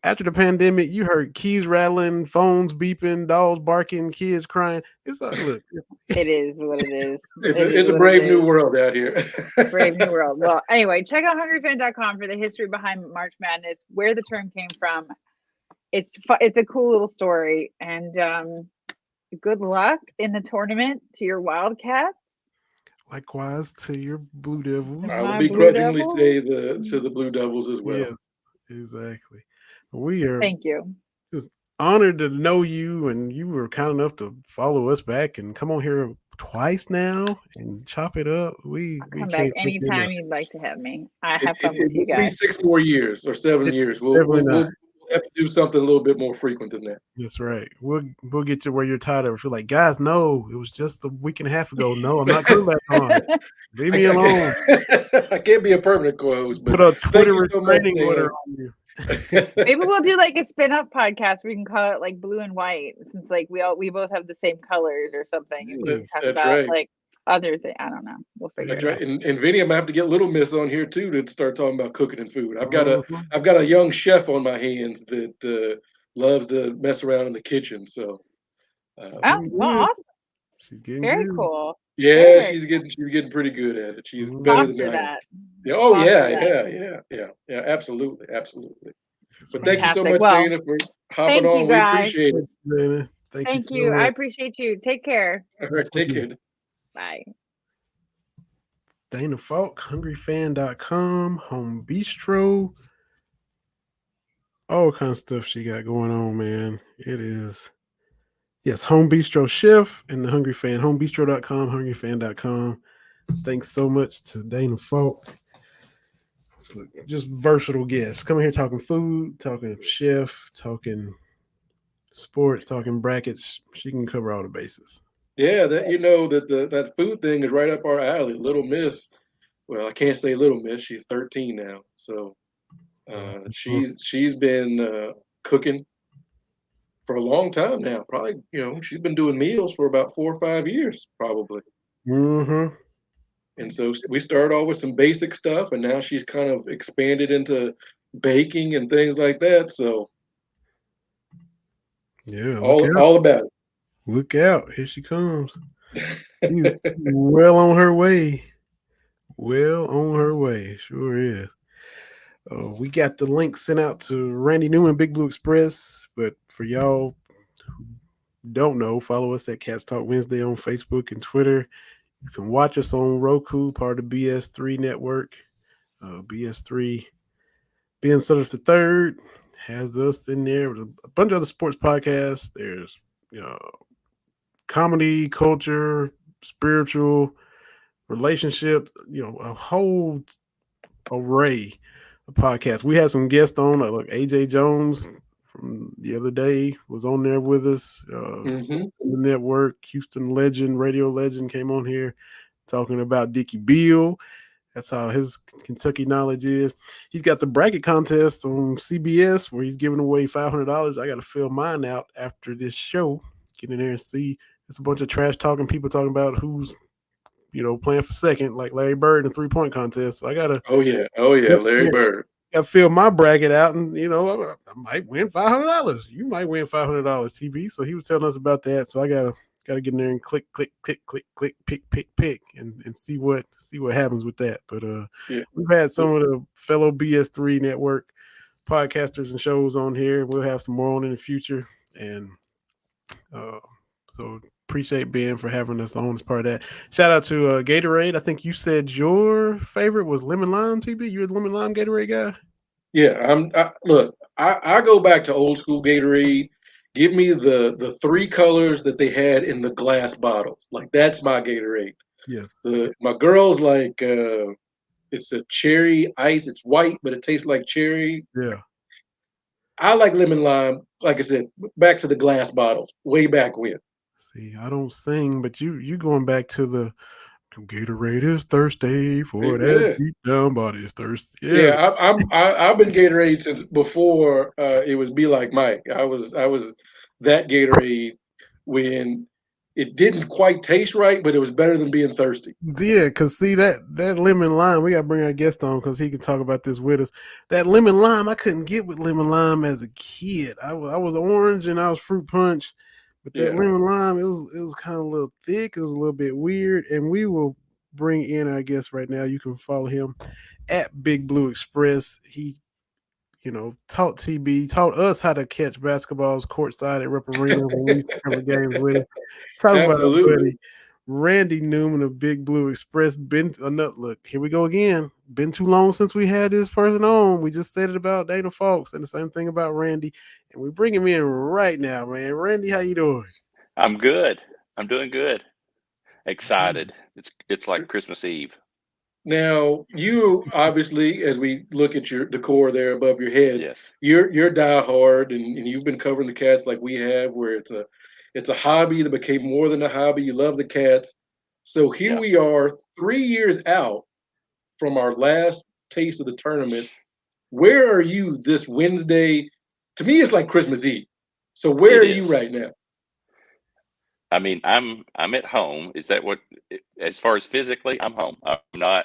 After the pandemic, you heard keys rattling, phones beeping, dogs barking, kids crying. It's like, look, it is what it is. It's a brave new world out here. Brave new world. Well, anyway, check out hungryfan.com for the history behind March Madness, where the term came from. It's a cool little story, and good luck in the tournament to your Wildcats. Likewise to your Blue Devils. I will begrudgingly say to the Blue Devils as well. Yes, exactly. We are Thank you. Just honored to know you, and you were kind enough to follow us back and come on here twice now and chop it up. We come back anytime you'd like to have me. I have fun with you guys. 6 more years or 7 years. We'll have to do something a little bit more frequent than that. That's right. We'll get you where you're tired of it. You're like, guys, no, it was just a week and a half ago. No, I'm not coming back on. Leave me alone. I can't be a permanent co-host, but put a Twitter restraining order on you. Maybe we'll do like a spin-off podcast where we can call it like Blue and White, since like we both have the same colors or something. And we can talk about like other things. I don't know. We'll figure it out. And Vinny, I'm gonna have to get Little Miss on here too to start talking about cooking and food. I've got a young chef on my hands that loves to mess around in the kitchen. So awesome. She's getting very good. Cool. Yeah, she's getting pretty good at it. She's better than I am. Yeah, yeah, absolutely. But thank you so much, Daina, for hopping on. We appreciate it. Daina. Thank you. I appreciate you. Take care. All right, take care. Bye. Daina Falk, hungryfan.com, Home Bistro. All kinds of stuff she got going on, man. It is, yes, Home Bistro Chef and the Hungry Fan, homebistro.com, hungryfan.com. Thanks so much to Daina Falk. Just versatile guests. Coming here talking food, talking chef, talking sports, talking brackets. She can cover all the bases. Yeah, that food thing is right up our alley. Little Miss, well, I can't say Little Miss. She's 13 now, so she's been cooking for a long time now. Probably, she's been doing meals for about 4 or 5 years, probably. Mm-hmm. And so we started off with some basic stuff, and now she's kind of expanded into baking and things like that. So yeah, all about it. Look out. Here she comes. She's well on her way. Well on her way. Sure is. We got the link sent out to Randy Newman, Big Blue Express. But for y'all who don't know, follow us at Cats Talk Wednesday on Facebook and Twitter. You can watch us on Roku, part of the BS3 network. BS3, Ben Sutters III has us in there with a bunch of other sports podcasts. There's comedy, culture, spiritual, relationship, a whole array of podcasts. We had some guests on, like AJ Jones from the other day was on there with us. The network, Houston legend, radio legend came on here talking about Dickie Beal. That's how his Kentucky knowledge is. He's got the bracket contest on CBS where he's giving away $500. I got to fill mine out after this show. Get in there and see. It's a bunch of trash talking people talking about who's, playing for second, like Larry Bird in the 3-point contest. So I got to. Oh yeah, Larry Bird. Got to fill my bracket out, and I might win $500. You might win $500, TB. So he was telling us about that. So I gotta get in there and click, pick, and see what happens with that. But we've had some of the fellow BS3 network podcasters and shows on here. We'll have some more on in the future, and so appreciate Ben for having us on as part of that. Shout out to Gatorade. I think you said your favorite was lemon lime, TB. You a lemon lime Gatorade guy? Yeah, I go back to old school Gatorade. Give me the 3 colors that they had in the glass bottles. Like, that's my Gatorade. Yes. My girl's like, it's a cherry ice. It's white, but it tastes like cherry. Yeah. I like lemon lime. Like I said, back to the glass bottles, way back when. See, I don't sing, but you going back to the Gatorade is thirsty for that Yeah. beat down body is thirsty. Yeah, Yeah, I've been Gatorade since before it was Be Like Mike. I was that Gatorade when it didn't quite taste right, but it was better than being thirsty. yeah. Cause see that lemon lime, we gotta bring our guest on because he can talk about this with us. That lemon lime, I couldn't get with lemon lime as a kid. I was orange and I was fruit punch, but that Yeah. lemon lime, it was kind of a little thick. It was a little bit weird, and we will bring in our guest right now. You can follow him at Big Blue Express. He taught taught us how to catch basketballs courtside at Rep Arena when we used to cover games with him. Talk about our Absolutely. buddy Randy Newman of Big Blue Express. Look, here we go again. Been too long since we had this person on. We just said it about Daina Falk and the same thing about Randy, and we bring him in right now, man. Randy, how you doing? I'm good. I'm doing good. Excited. It's like Christmas Eve. Now, you obviously, as we look at the core there above your head, Yes. you're diehard, and you've been covering the Cats like we have, where it's a hobby that became more than a hobby. You love the Cats, so here Yeah. we are, 3 years out from our last taste of the tournament. Where are you this Wednesday? To me, it's like Christmas Eve. So where It are you is. right now? I mean, I'm at home. Is that what as far as physically, I'm home. I'm not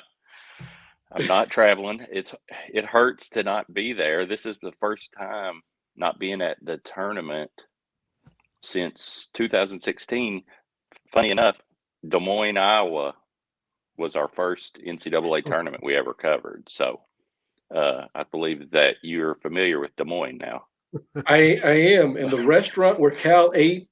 traveling. It hurts to not be there. This is the first time not being at the tournament since 2016. Funny enough, Des Moines, Iowa was our first NCAA tournament we ever covered. So I believe that you're familiar with Des Moines now. I am, and the restaurant where Cal ate,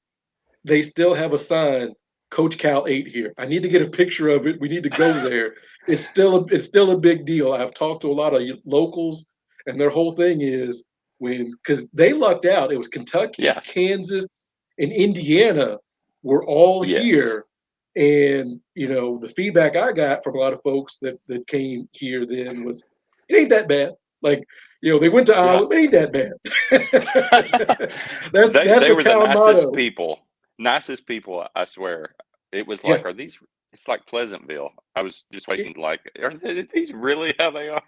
they still have a sign, Coach Cal ate here. I need to get a picture of it. We need to go there. It's still a big deal. I've talked to a lot of locals, and their whole thing is because they lucked out. It was Kentucky, Yeah. Kansas, and Indiana were all Yes. here. And the feedback I got from a lot of folks that came here then was it ain't that bad. Like, they went to Yeah. Iowa, it ain't that bad. that's They that's they the were the Cal nicest motto. people. Nicest people, I swear. It was Yeah. like, it's like Pleasantville. I was just waiting, like, these really how they are?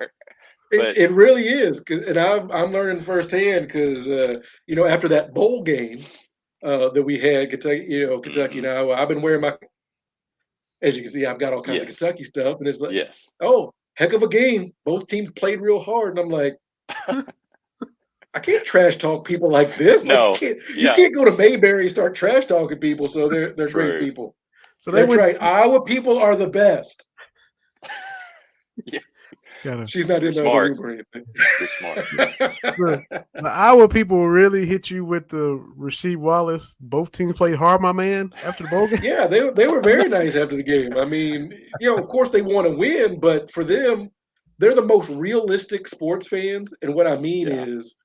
It, But it really is, and I'm learning firsthand because after that bowl game that we had Kentucky and mhm. Iowa, I've been wearing as you can see, I've got all kinds of Yes. Kentucky stuff, and it's like, Yes. oh, heck of a game. Both teams played real hard, and I'm like, I can't trash talk people like this. Like you No. can't you Yeah. can't go to Mayberry and start trash talking people. So they're great True. people. So they That's went. right. Iowa people are the best. Yeah. Gotta She's not You're in the other smart. room or anything. You're smart. the Iowa people really hit you with the Rasheed Wallace. Both teams played hard, my man, after the bowl game. Yeah, they were very nice after the game. I mean, of course they want to win, but for them, they're the most realistic sports fans. And what I mean Yeah. is,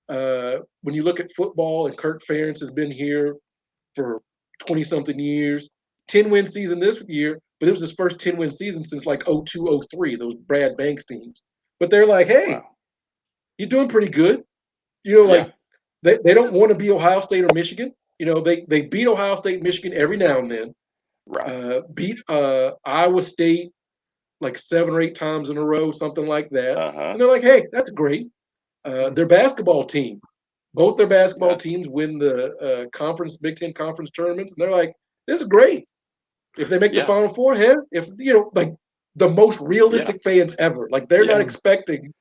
when you look at football, and Kirk Ferentz has been here for 20 something years, 10-win season this year, but it was his first 10-win season since like 02, 03, those Brad Banks teams. But they're like, hey, Wow. he's doing pretty good. Yeah. Like they don't want to be Ohio State or Michigan. They beat Ohio State, Michigan every now and then. Right. Beat Iowa State like 7 or 8 times in a row, something like that. Uh-huh. And they're like, hey, that's great. Their basketball team, both their basketball Yeah. teams win the Big Ten conference tournaments. And they're like, this is great. If they make the Yeah. Final Four, if like the most Yeah. realistic fans ever. Like they're not Yeah. expecting,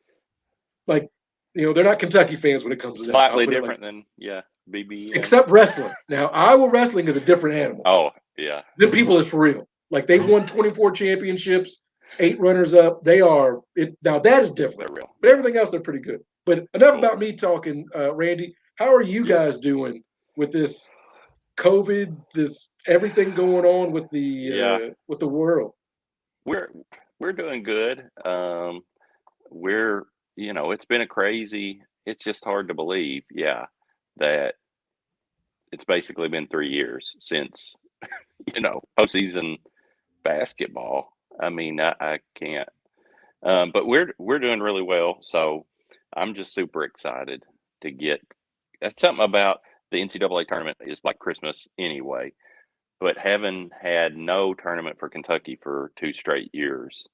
like they're not Kentucky fans when it comes to that. I'll Slightly put it like, different than BBN. except wrestling. Now Iowa wrestling is a different animal. Oh, yeah. Them people is for real. Like they've won 24 championships, 8 runners up. They are it now. That is different, They're real. but Yeah. everything else they're pretty good. But enough Cool. about me talking, Randy. How are you Yeah. guys doing with this COVID? This everything going on with Yeah. the world? We're doing good. We're it's been it's just hard to believe, that it's basically been 3 years since postseason basketball. I mean, I can't. But we're doing really well. So I'm just super excited to get. That's something about the NCAA tournament is like Christmas anyway. but having had no tournament for Kentucky for 2 straight years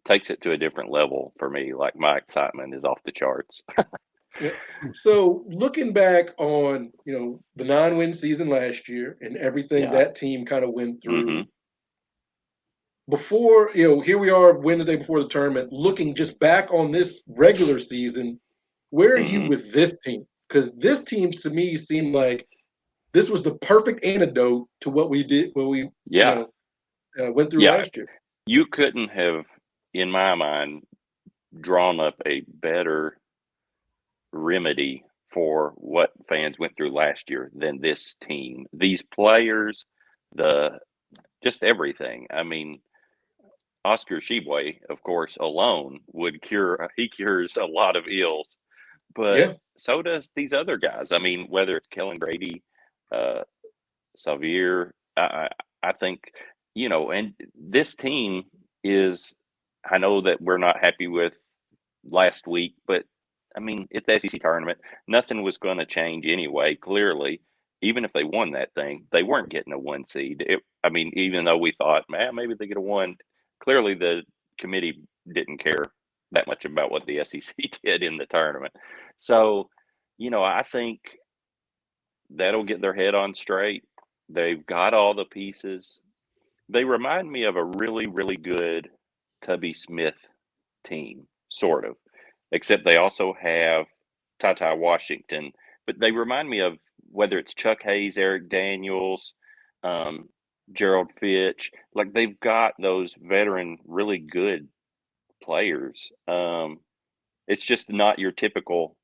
takes it to a different level for me. Like, my excitement is off the charts. Yeah. So looking back on, the 9-win season last year and everything Yeah. that team kind of went through Mhm. before, here we are Wednesday before the tournament, looking just back on this regular season, where are you Mhm. with this team? Because this team to me seemed like this was the perfect antidote to what we Yeah. went through Yeah. last year. You couldn't have, in my mind, drawn up a better remedy for what fans went through last year than this team. These players, just everything. I mean, Oscar Sheboy, of course, alone would cures a lot of ills, but Yeah. so does these other guys. I mean, whether it's Kellen Grady, uh, Xavier, I think, and this team is, I know that we're not happy with last week, but I mean, it's the SEC tournament. Nothing was going to change anyway. Clearly, even if they won that thing, they weren't getting a 1 seed. I mean, even though we thought, man, maybe they get a 1, clearly the committee didn't care that much about what the SEC did in the tournament. So, I think that'll get their head on straight. They've got all the pieces. They remind me of a really, really good Tubby Smith team, sort of, except they also have Tata Washington. But they remind me of, whether it's Chuck Hayes, Eric Daniels, um, Gerald Fitch, like they've got those veteran, really good players. It's just not your typical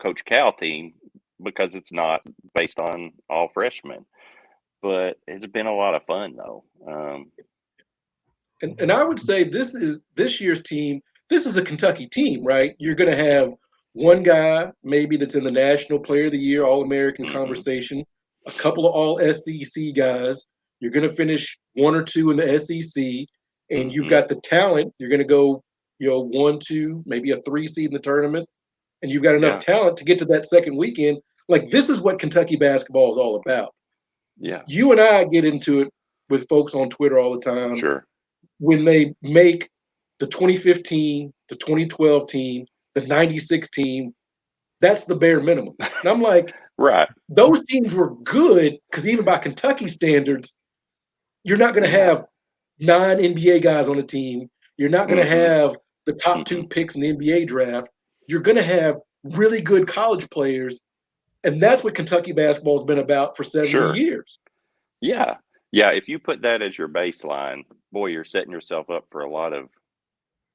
Coach Cal team because it's not based on all freshmen. But it's been a lot of fun, though. And I would say this year's team. This is a Kentucky team, right? You're going to have one guy maybe that's in the National Player of the Year, All American Mm-hmm. conversation, a couple of All SEC guys. You're going to finish 1 or 2 in the SEC, and you've Mm-hmm. got the talent. You're going to go, 1, 2, maybe a 3 seed in the tournament, and you've got enough Yeah. talent to get to that second weekend. Like, this is what Kentucky basketball is all about. Yeah. You and I get into it with folks on Twitter all the time. Sure. When they make the 2015, the 2012 team, the 96 team, that's the bare minimum. And I'm like, Right. those teams were good because even by Kentucky standards, you're not going to Yeah. have 9 NBA guys on the team. You're not going to Mm-hmm. have the top 2 Mm-hmm. picks in the NBA draft. You're going to have really good college players. And that's what Kentucky basketball has been about for 70 Sure. years. Yeah. Yeah. If you put that as your baseline, boy, you're setting yourself up for a lot of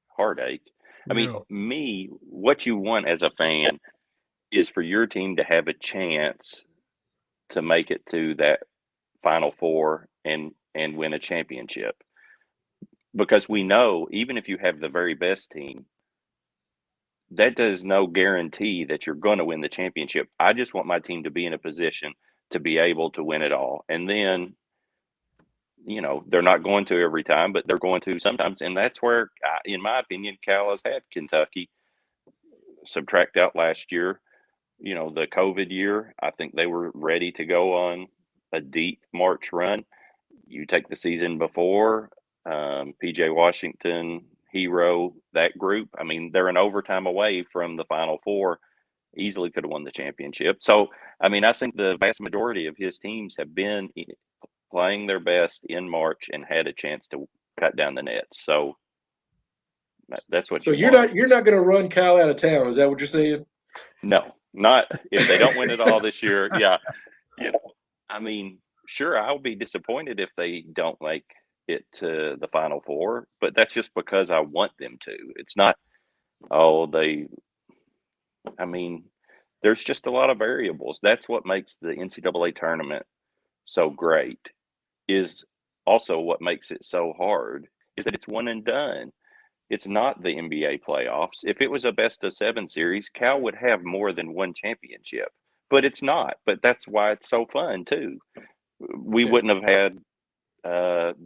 heartache. I mean, what you want as a fan is for your team to have a chance to make it to that Final Four and win a championship. Because we know, even if you have the very best team, that does no guarantee that you're going to win the championship. I just want my team to be in a position to be able to win it all. And then, they're not going to every time, but they're going to sometimes. And that's where, in my opinion, Cal has had Kentucky. Subtract out last year, the COVID year. I think they were ready to go on a deep March run. You take the season before, PJ Washington, Hero, that group. I mean, they're an overtime away from the Final Four. Easily could have won the championship. So, I mean, I think the vast majority of his teams have been playing their best in March and had a chance to cut down the nets. So that's what So you you're want. not going to run Cal out of town. Is that what you're saying? No, not if they don't win it all this year. Yeah, I mean, sure, I'll be disappointed if they don't make it to the Final Four, but that's just because I want them to. It's not, oh, I mean, there's just a lot of variables. That's what makes the NCAA tournament so great, is also what makes it so hard, is that it's one and done. It's not the NBA playoffs. If it was a best of 7 series, Cal would have more than one championship, but it's not. But that's why it's so fun too. We Yeah. wouldn't have had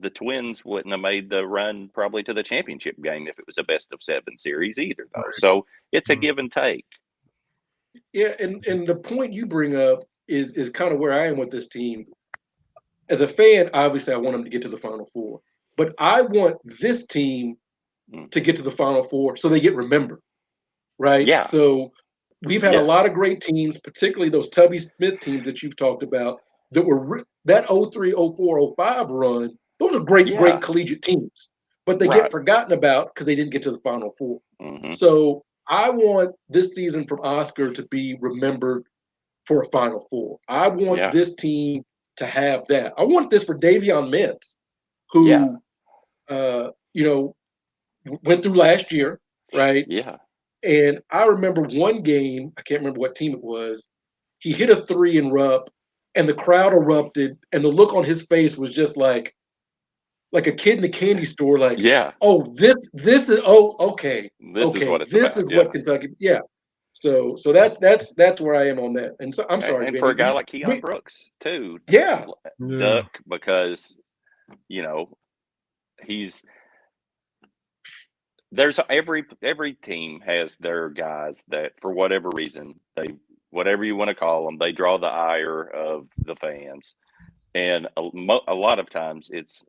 the Twins wouldn't have made the run probably to the championship game if it was a best of 7 series either, though. So it's a give and take. Yeah, and the point you bring up is kind of where I am with this team. as a fan, obviously, I want them to get to the Final Four, but I want this team to get to the Final Four so they get remembered, right? Yeah. So we've had a Yes. lot of great teams, particularly those Tubby Smith teams that you've talked about that were that 03, 04, 05 run. Those are great, Yeah. great collegiate teams, but they Right. get forgotten about because they didn't get to the Final Four. Mhm. So I want this season from Oscar to be remembered for a Final Four. I want Yeah. this team to have that. I want this for Davion Mintz, Yeah. who went through last year, right? Yeah. And I remember one game, I can't remember what team it was. He hit a three in Rupp, and the crowd erupted, and the look on his face was just like a kid in a candy store, like, Yeah. oh, this is okay. This is what it's This about. is Yeah. what Kentucky, yeah. So that's where I am on that. And so I'm sorry, And Vinny. for a guy like Keon Brooks too, Yeah. Yeah. Duck, because he's there's every team has their guys that for whatever reason whatever you want to call them, they draw the ire of the fans, and a lot of times it's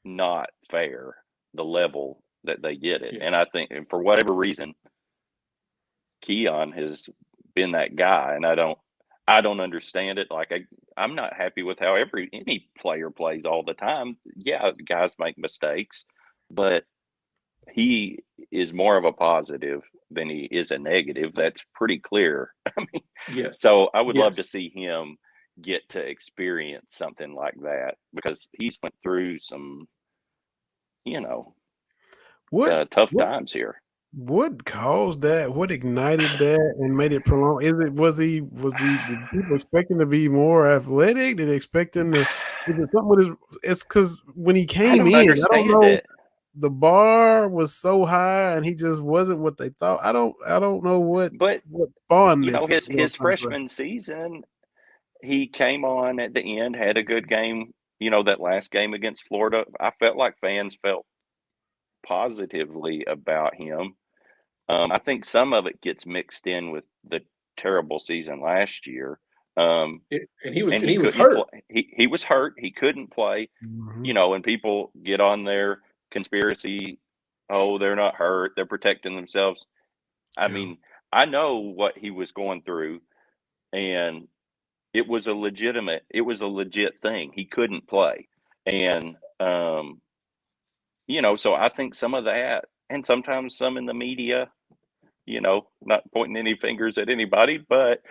not fair the level that they get it. Yeah. And I think for whatever reason Keon has been that guy, and I don't understand it. Like I'm not happy with how any player plays all the time. Yeah, guys make mistakes, but he is more of a positive than he is a negative. That's pretty clear. I mean, Yes. so I would love Yes. to see him get to experience something like that because he's went through some, What tough what times here. what caused that? What ignited that and made it prolong? Did people expect him to be more athletic? Did they expect him to? Was it something with his? It's because when he I came don't in, I don't understand know. it. The bar was so high, and he just wasn't what they thought. I don't know what But spawned this. Is what I'm his trying to say. freshman season, he came on at the end, had a good game. That last game against Florida, I felt like fans felt positively about him. I think some of it gets mixed in with the terrible season last year. And he And he was couldn't hurt. play. He was hurt. He couldn't play. Mhm. And people get on their conspiracy. Oh, they're not hurt. They're protecting themselves. I Yeah. mean, I know what he was going through, and it was a legit thing. He couldn't play. And, so I think some of that, and sometimes some in the media, not pointing any fingers at anybody, but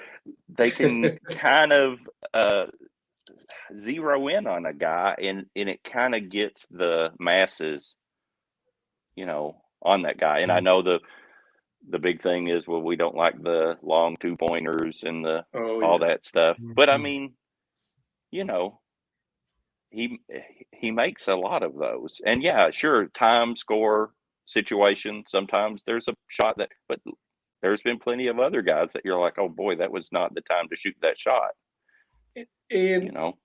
they can kind of zero in on a guy, and it kind of gets the masses, on that guy. And I know the big thing is, well, we don't like the long 2-pointers and Oh all yeah. that stuff. But I Mhm. mean, you know, he makes a lot of those. And yeah, sure, time, score, situation. Sometimes there's a shot but there's been plenty of other guys that you're like, oh boy, that was not the time to shoot that shot. And You know.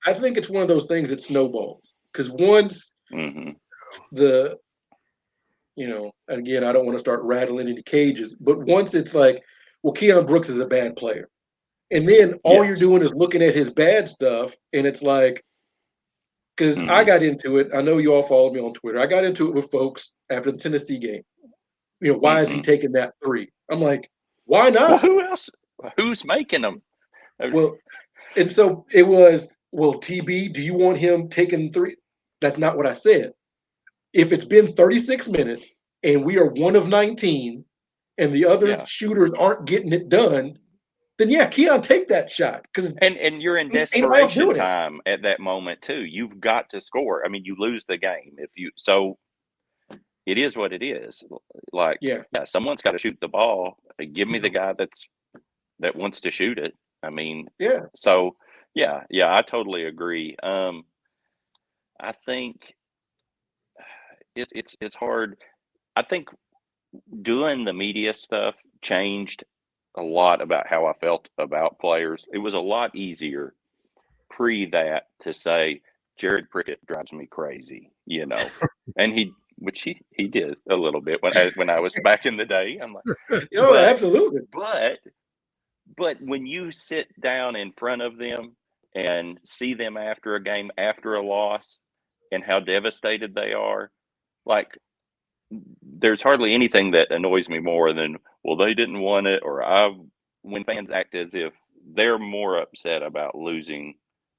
I think it's one of those things that snowballs because once Hmm. the again, I don't want to start rattling any cages, but once it's like, well, Keon Brooks is a bad player. And then all you're Yes. doing is looking at his bad stuff, and it's like, because I Hmm. got into it. I know you all follow me on Twitter. I got into it with folks after the Tennessee game. Why is he Hmm. taking that three? I'm like, why Well, not? who else? Who's making them? Well, and so it was, well, TB, do you want him taking three? That's not what I said. If it's been 36 minutes and we are 1 of 19 and the other Yeah. shooters aren't getting it done, then yeah, Keon, take that shot because And you're in ain't nobody else desperation doing it. time at that moment too. You've got to score. I mean, you lose the game so it is what it is. Like, Yeah. yeah, someone's got to shoot the ball. Give me the guy that wants to shoot it. I mean, Yeah. so yeah, I totally agree. I think it's hard. I think doing the media stuff changed a lot about how I felt about players. It was a lot easier pre that to say Jared Prickett drives me crazy, and which he did a little bit when I was back in the day. I'm like, Oh, but absolutely. but when you sit down in front of them and see them after a game, after a loss, and how devastated they are. Like, there's hardly anything that annoys me more than, well, they didn't want it, or when fans act as if they're more upset about losing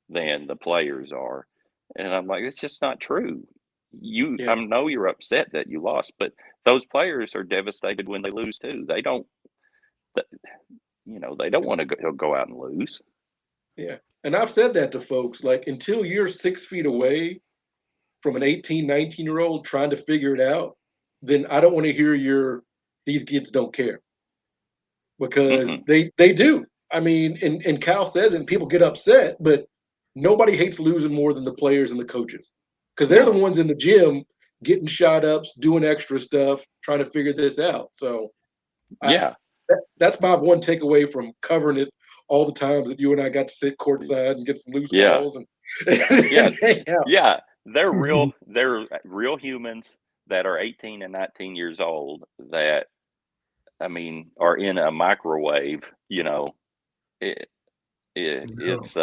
than the players are. And I'm like, it's just not true. I know you're upset that you lost, but those players are devastated when they lose too. They don't, they don't want to go out and lose. Yeah. And I've said that to folks, like, until you're 6 feet away from an 18, 19-year-old trying to figure it out, then I don't want to hear these kids don't care. Because they do. I mean, and Cal says it, and people get upset, but nobody hates losing more than the players and the coaches. Because they're the ones in the gym getting shot ups, doing extra stuff, trying to figure this out. So that's my one takeaway from covering it all the times that you and I got to sit courtside and get some loose balls and hang out. They're real humans that are 18 and 19 years old that, I mean, are in a microwave. It's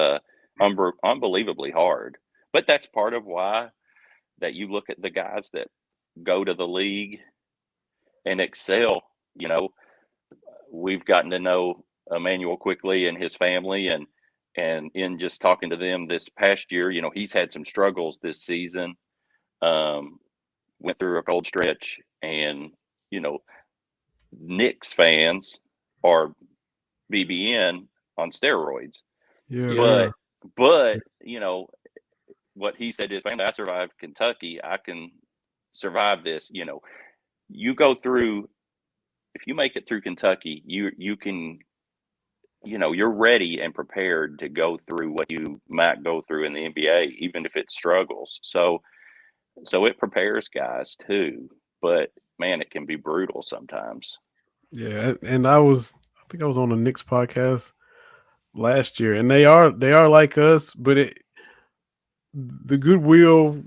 unbelievably hard. But that's part of why that you look at the guys that go to the league and excel. We've gotten to know Emmanuel quickly and his family, and in just talking to them this past year, he's had some struggles this season. Went through a cold stretch, and Knicks fans are BBN on steroids. Yeah. But what he said is, family, I survived Kentucky. I can survive this. You go through, if you make it through Kentucky, you can, you're ready and prepared to go through what you might go through in the NBA, even if it struggles. So it prepares guys too, but man, it can be brutal sometimes. Yeah, and I think I was on the Knicks podcast last year, and they are like us, but the goodwill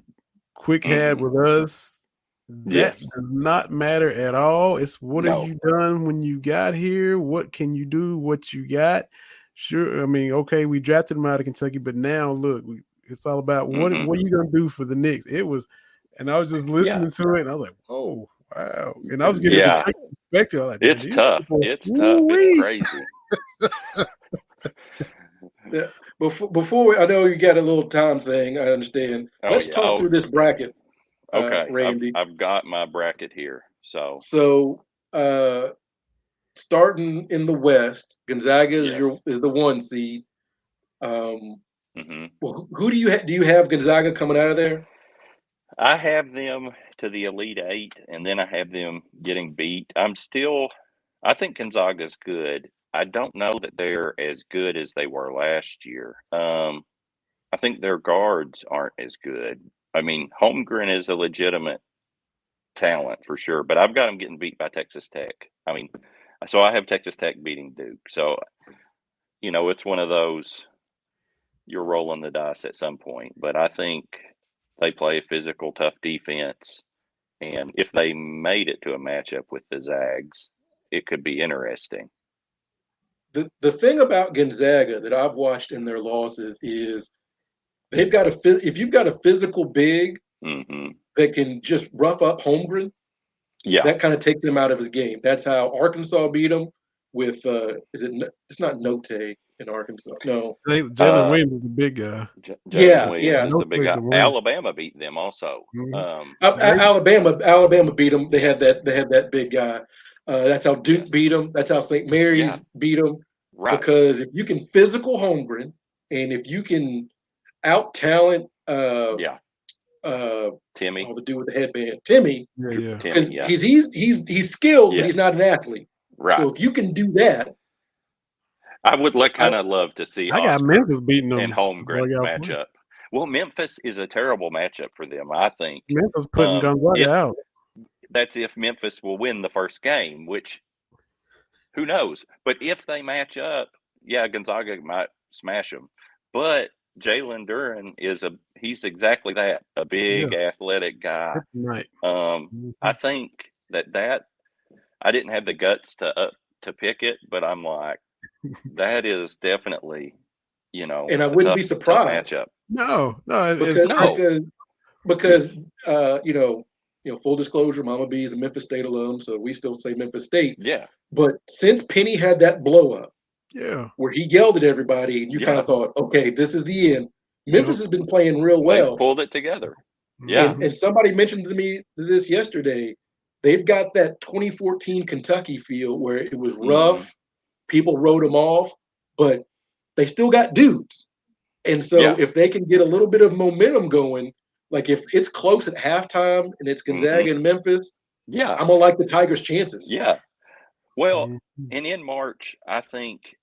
Quick had with us, that does not matter at all. It's what have you done when you got here? What can you do? What you got? Sure, I mean, okay, we drafted him out of Kentucky, but now look, it's all about what are you gonna do for the Knicks? It was, and I was just listening to it, and I was like, whoa, wow, and I was getting a perspective. I was like, it's tough. It's tough. It's crazy. Yeah. Before I know you got a little time thing. I understand. Let's talk through this bracket. Okay, Randy. I've got my bracket here. So starting in the West, Gonzaga is the 1 seed. Well, who do you have Gonzaga coming out of there? I have them to the Elite 8, and then I have them getting beat. I think Gonzaga's good. I don't know that they're as good as they were last year. I think their guards aren't as good. I mean, Holmgren is a legitimate talent for sure, but I've got them getting beat by Texas Tech. I mean, so I have Texas Tech beating Duke. So, it's one of those, you're rolling the dice at some point, but I think they play a physical, tough defense. And if they made it to a matchup with the Zags, it could be interesting. The thing about Gonzaga that I've watched in their losses is they've got if you've got a physical big that can just rough up Holmgren, that kind of takes him out of his game. That's how Arkansas beat him with it's not Note in Arkansas. No. Jalen Williams is the big guy. Jalen Williams is the big guy. Alabama beat them also. Alabama beat them. They had that big guy. That's how Duke beat them. That's how St. Mary's beat them. Right. Because if you can physical Holmgren, and if you can out talent Timmy, the dude with the headband, Timmy, because he's skilled, but he's not an athlete. Right. So if you can do that, I would kind of love to see. I got Memphis beating them and Holmgren matchup. Well, Memphis is a terrible matchup for them. I think Memphis putting Gonzaga out. That's if Memphis will win the first game, which who knows? But if they match up, Gonzaga might smash them. But Jalen Duren he's exactly that, a big athletic guy. Right. I think that I didn't have the guts to pick it, but I'm like, that is definitely and I a wouldn't be tough surprised matchup. No, it's because No. because full disclosure, Mama B is a Memphis State alum, so we still say Memphis State. Yeah. But since Penny had that blow up yeah, where he yelled at everybody, and you kind Yeah. of thought, okay, this is the end. Memphis has been playing real They've well, pulled it together. Yeah. and somebody mentioned to me this yesterday. They've got that 2014 Kentucky feel where it was rough, people wrote them off, but they still got dudes. And so Yeah. if they can get a little bit of momentum going, like if it's close at halftime and it's Gonzaga and Memphis, Yeah. I'm gonna like the Tigers' chances. Yeah. Well, and in March, I think,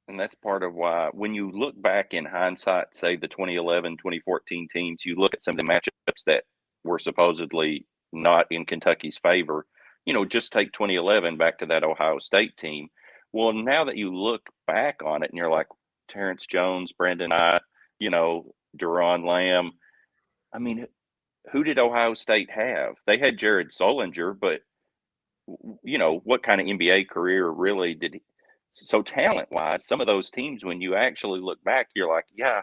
and that's part of why when you look back in hindsight, say the 2011, 2014 teams, you look at some of the matchups that were supposedly not in Kentucky's favor, just take 2011 back to that Ohio State team. Well, now that you look back on it and you're like, Terrence Jones, Brandon Knight, Deron Lamb. I mean, who did Ohio State have? They had Jared Solinger, but what kind of NBA career really did he? So talent-wise, some of those teams, when you actually look back, you're like, yeah,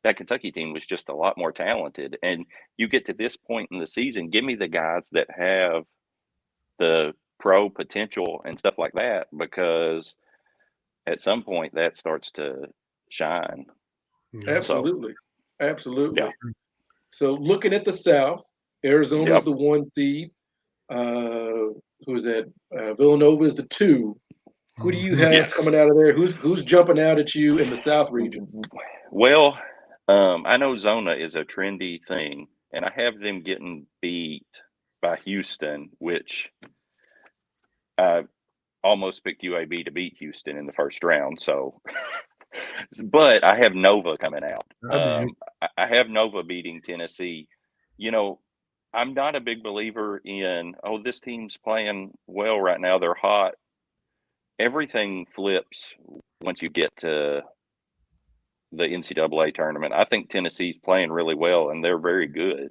that Kentucky team was just a lot more talented. And you get to this point in the season, give me the guys that have the pro potential and stuff like that, because at some point that starts to shine. Absolutely. Absolutely. Yeah. So looking at the South, Arizona's the 1 seed. Who's that? Villanova is the 2. Who do you have coming out of there? Who's jumping out at you in the South region? Well, I know Zona is a trendy thing, and I have them getting beat by Houston, which I almost picked UAB to beat Houston in the first round. So, but I have Nova coming out. I have Nova beating Tennessee. I'm not a big believer in, this team's playing well right now. They're hot. Everything flips once you get to the NCAA tournament. I think Tennessee's playing really well, and they're very good.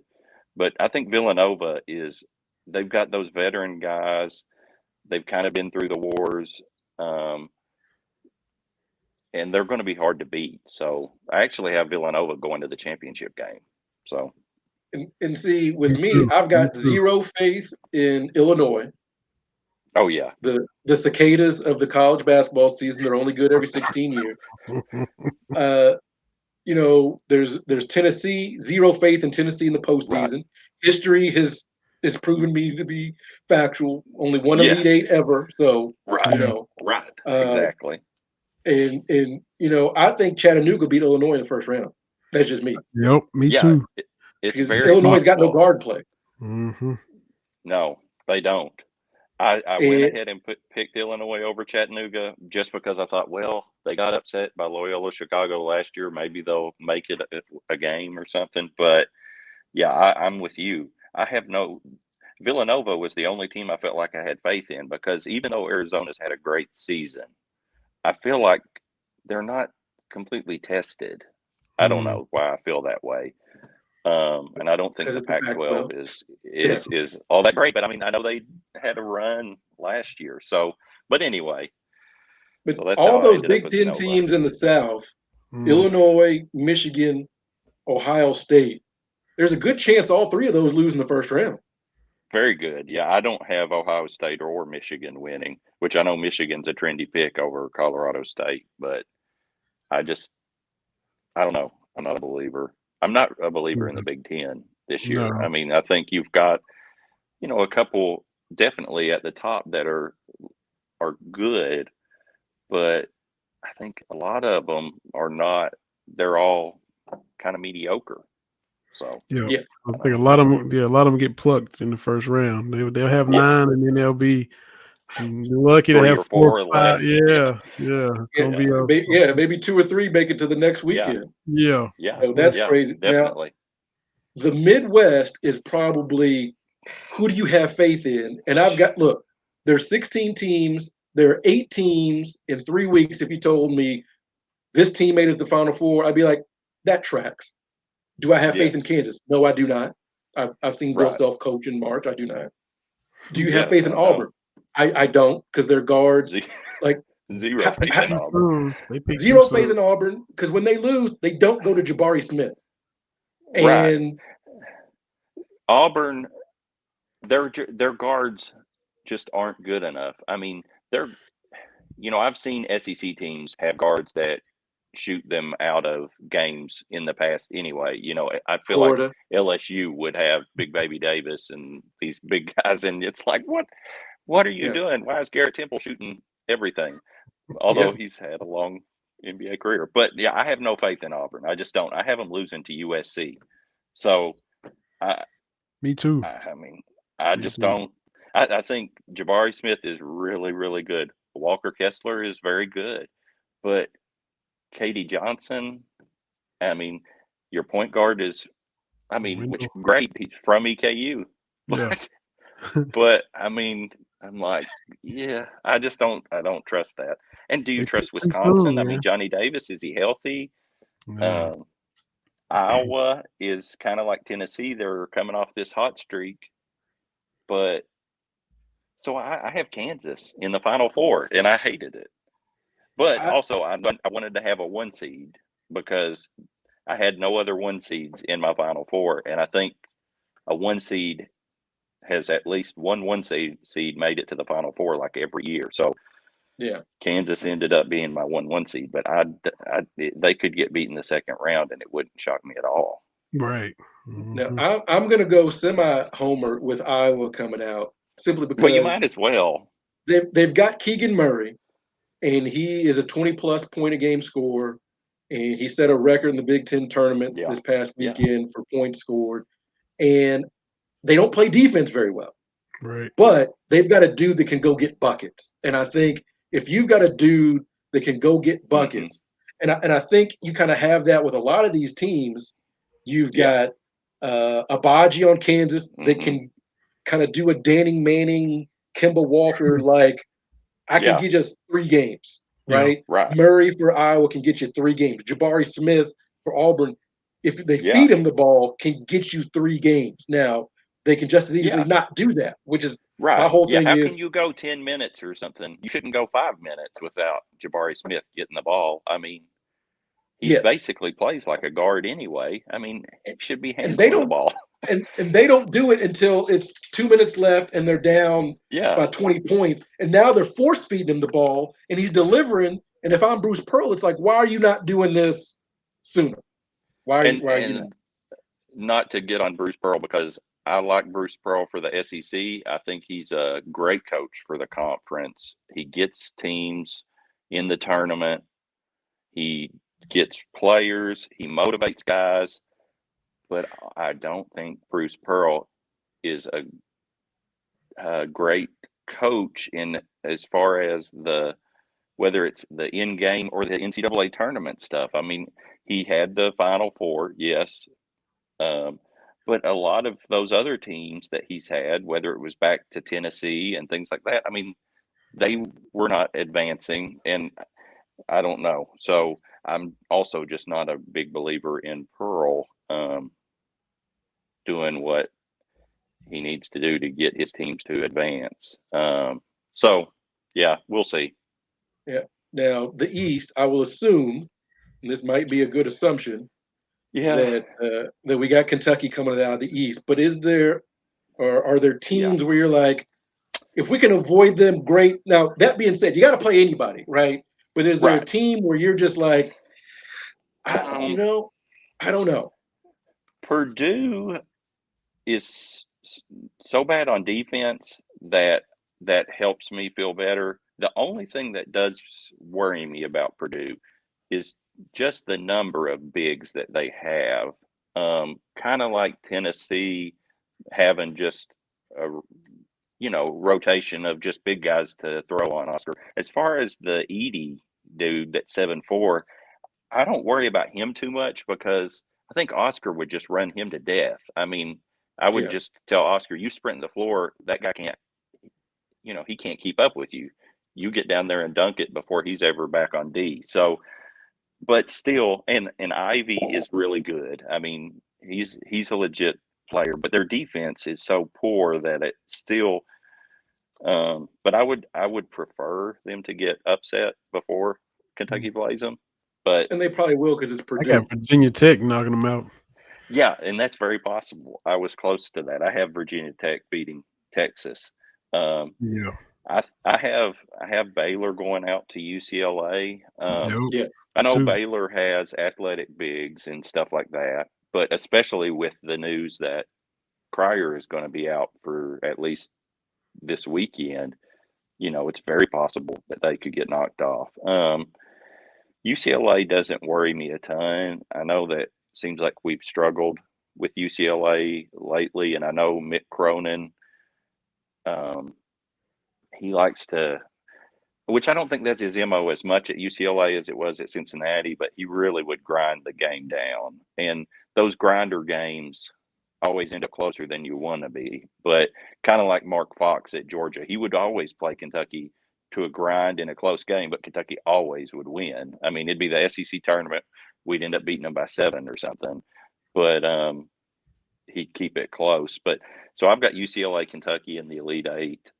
But I think Villanova they've got those veteran guys. They've kind of been through the wars, and they're going to be hard to beat. So I actually have Villanova going to the championship game. So, and see, with me, I've got zero faith in Illinois. Oh yeah, the cicadas of the college basketball season. They're only good every 16 years. There's Tennessee. Zero faith in Tennessee in the postseason. Right. History has proven me to be factual. Only one Elite Eight ever. So right, exactly. And I think Chattanooga beat Illinois in the first round. That's just me. Yep, me too. It's very Illinois got no possible. guard play. No, they don't. I went ahead and picked Illinois over Chattanooga just because I thought, well, they got upset by Loyola Chicago last year. Maybe they'll make it a game or something. But yeah, I'm with you. Villanova was the only team I felt like I had faith in, because even though Arizona's had a great season, I feel like they're not completely tested. I don't know why I feel that way. And I don't think the Pac-12 is all that great, but I mean, I know they had a run last year. So, but anyway, but so that's all those Big Ten teams in the South, Illinois, Michigan, Ohio State, there's a good chance all 3 of those lose in the first round. Very good. Yeah, I don't have Ohio State or Michigan winning, which I know Michigan's a trendy pick over Colorado State, but I don't know. I'm not a believer. I'm not a believer in the Big Ten this year. No. I mean, I think you've got, a couple definitely at the top that are good, but I think a lot of them are not. They're all kind of mediocre. So I think a lot of them get plucked in the first round. They'll have 9, and then they'll be lucky to have 4 or 5. Maybe 2 or 3 make it to the next weekend. Yeah. So that's crazy. Definitely. Now, the Midwest is probably, who do you have faith in? And there's 16 teams. There are 8 teams in 3 weeks. If you told me this team made it to the Final Four, I'd be like, that tracks. Do I have faith in Kansas? No, I do not. I've seen Bill Self coach in March. I do not. Do you have faith in Auburn? I don't, because their guards, like Zero faith in Auburn. They picked Zero too faith soon. in Auburn, because when they lose, they don't go to Jabari Smith. Right. And Auburn, their guards just aren't good enough. I mean, I've seen SEC teams have guards that shoot them out of games in the past anyway. I feel Florida. like LSU would have Big Baby Davis and these big guys, and it's like, what are you Yeah. doing? Why is Garrett Temple shooting everything? Although he's had a long NBA career. But yeah, I have no faith in Auburn. I just don't. I have them losing to USC. So Me too. I mean, I Me just too. don't. I think Jabari Smith is really, really good. Walker Kessler is very good. But Katie Johnson, I mean, your point guard is, which Wendell. great. He's from EKU. Yeah. But I mean, I'm like, yeah, I don't trust that. And do you They trust picked too Wisconsin? soon, I man. mean, Johnny Davis, is he healthy? Yeah. Iowa is kind of like Tennessee. They're coming off this hot streak. But so I have Kansas in the Final Four, and I hated it. But also, I wanted to have a 1 seed because I had no other 1 seeds in my Final Four. And I think a 1 seed has at least one seed made it to the Final Four like every year. So Yeah. Kansas ended up being my 1 seed, but they could get beat in the second round, and it wouldn't shock me at all. Right. Now Mhm. I'm going to go semi-homer with Iowa coming out simply Well, you because might as well. they've got Keegan Murray, and he is a 20-plus point a game scorer, and he set a record in the Big Ten tournament Yeah. this past Yeah. weekend for points scored. And they don't play defense very well, Right. but they've got a dude that can go get buckets. And I think if you've got a dude that can go get buckets, and I think you kind of have that with a lot of these teams. You've got Abaji on Kansas that can kind of do a Danny Manning, Kemba Walker, like I can get us 3 games, right? Yeah, right. Murray for Iowa can get you 3 games. Jabari Smith for Auburn, if they Yeah. feed him the ball, can get you 3 games. Now, they can just as easily Yeah. not do that, which is my Right. whole Yeah. thing How is can you go 10 minutes or something? You shouldn't go 5 minutes without Jabari Smith getting the ball. I mean, he yes. basically plays like a guard anyway. I mean, he should be And they handling the don't ball. and they don't do it until it's 2 minutes left and they're down Yeah. by 20 points. And now they're force feeding him the ball and he's delivering. And if I'm Bruce Pearl, it's like, why are you not doing this sooner? Why are you not? Not to get on Bruce Pearl because I like Bruce Pearl for the SEC. I think he's a great coach for the conference. He gets teams in the tournament. He gets players. He motivates guys. But I don't think Bruce Pearl is a great coach in as far as whether it's the in game or the NCAA tournament stuff. I mean, he had the Final Four, yes. But a lot of those other teams that he's had, whether it was back to Tennessee and things like that, I mean, they were not advancing, and I don't know. So I'm also just not a big believer in Pearl doing what he needs to do to get his teams to advance. So, yeah, we'll see. Yeah. Now, the East, I will assume, and this might be a good assumption, that we got Kentucky coming out of the East. But is there, or are there teams where you're like, if we can avoid them, great. Now, that being said, you got to play anybody, right? But is there a team where you're just like, I don't know. Purdue is so bad on defense that helps me feel better. The only thing that does worry me about Purdue is just the number of bigs that they have. Kind of like Tennessee having just a rotation of just big guys to throw on Oscar. As far as the Edey dude that's 7'4", I don't worry about him too much because I think Oscar would just run him to death. I mean, I would just tell Oscar, you sprint the floor, that guy can't, he can't keep up with you. You get down there and dunk it before he's ever back on D. So, but still, and Ivy is really good. I mean, he's a legit player, but their defense is so poor that it still, But I would prefer them to get upset before Kentucky plays them. But And they probably will because it's I Purdue. got Virginia Tech knocking them out. yeah, and that's very possible. I was close to that. I have Virginia Tech beating Texas. Um, Yeah. I have Baylor going out to UCLA. Yep. Yeah. I know Too. Baylor has athletic bigs and stuff like that, but especially with the news that Cryer is going to be out for at least this weekend, it's very possible that they could get knocked off. UCLA doesn't worry me a ton. I know that seems like we've struggled with UCLA lately, and I know Mick Cronin, he likes to, which I don't think that's his MO as much at UCLA as it was at Cincinnati, but he really would grind the game down. And those grinder games always end up closer than you want to be. But kind of like Mark Fox at Georgia, he would always play Kentucky to a grind in a close game, but Kentucky always would win. I mean, it'd be the SEC tournament. We'd end up beating them by 7 or something. But he'd keep it close. But so I've got UCLA, Kentucky in the Elite Eight.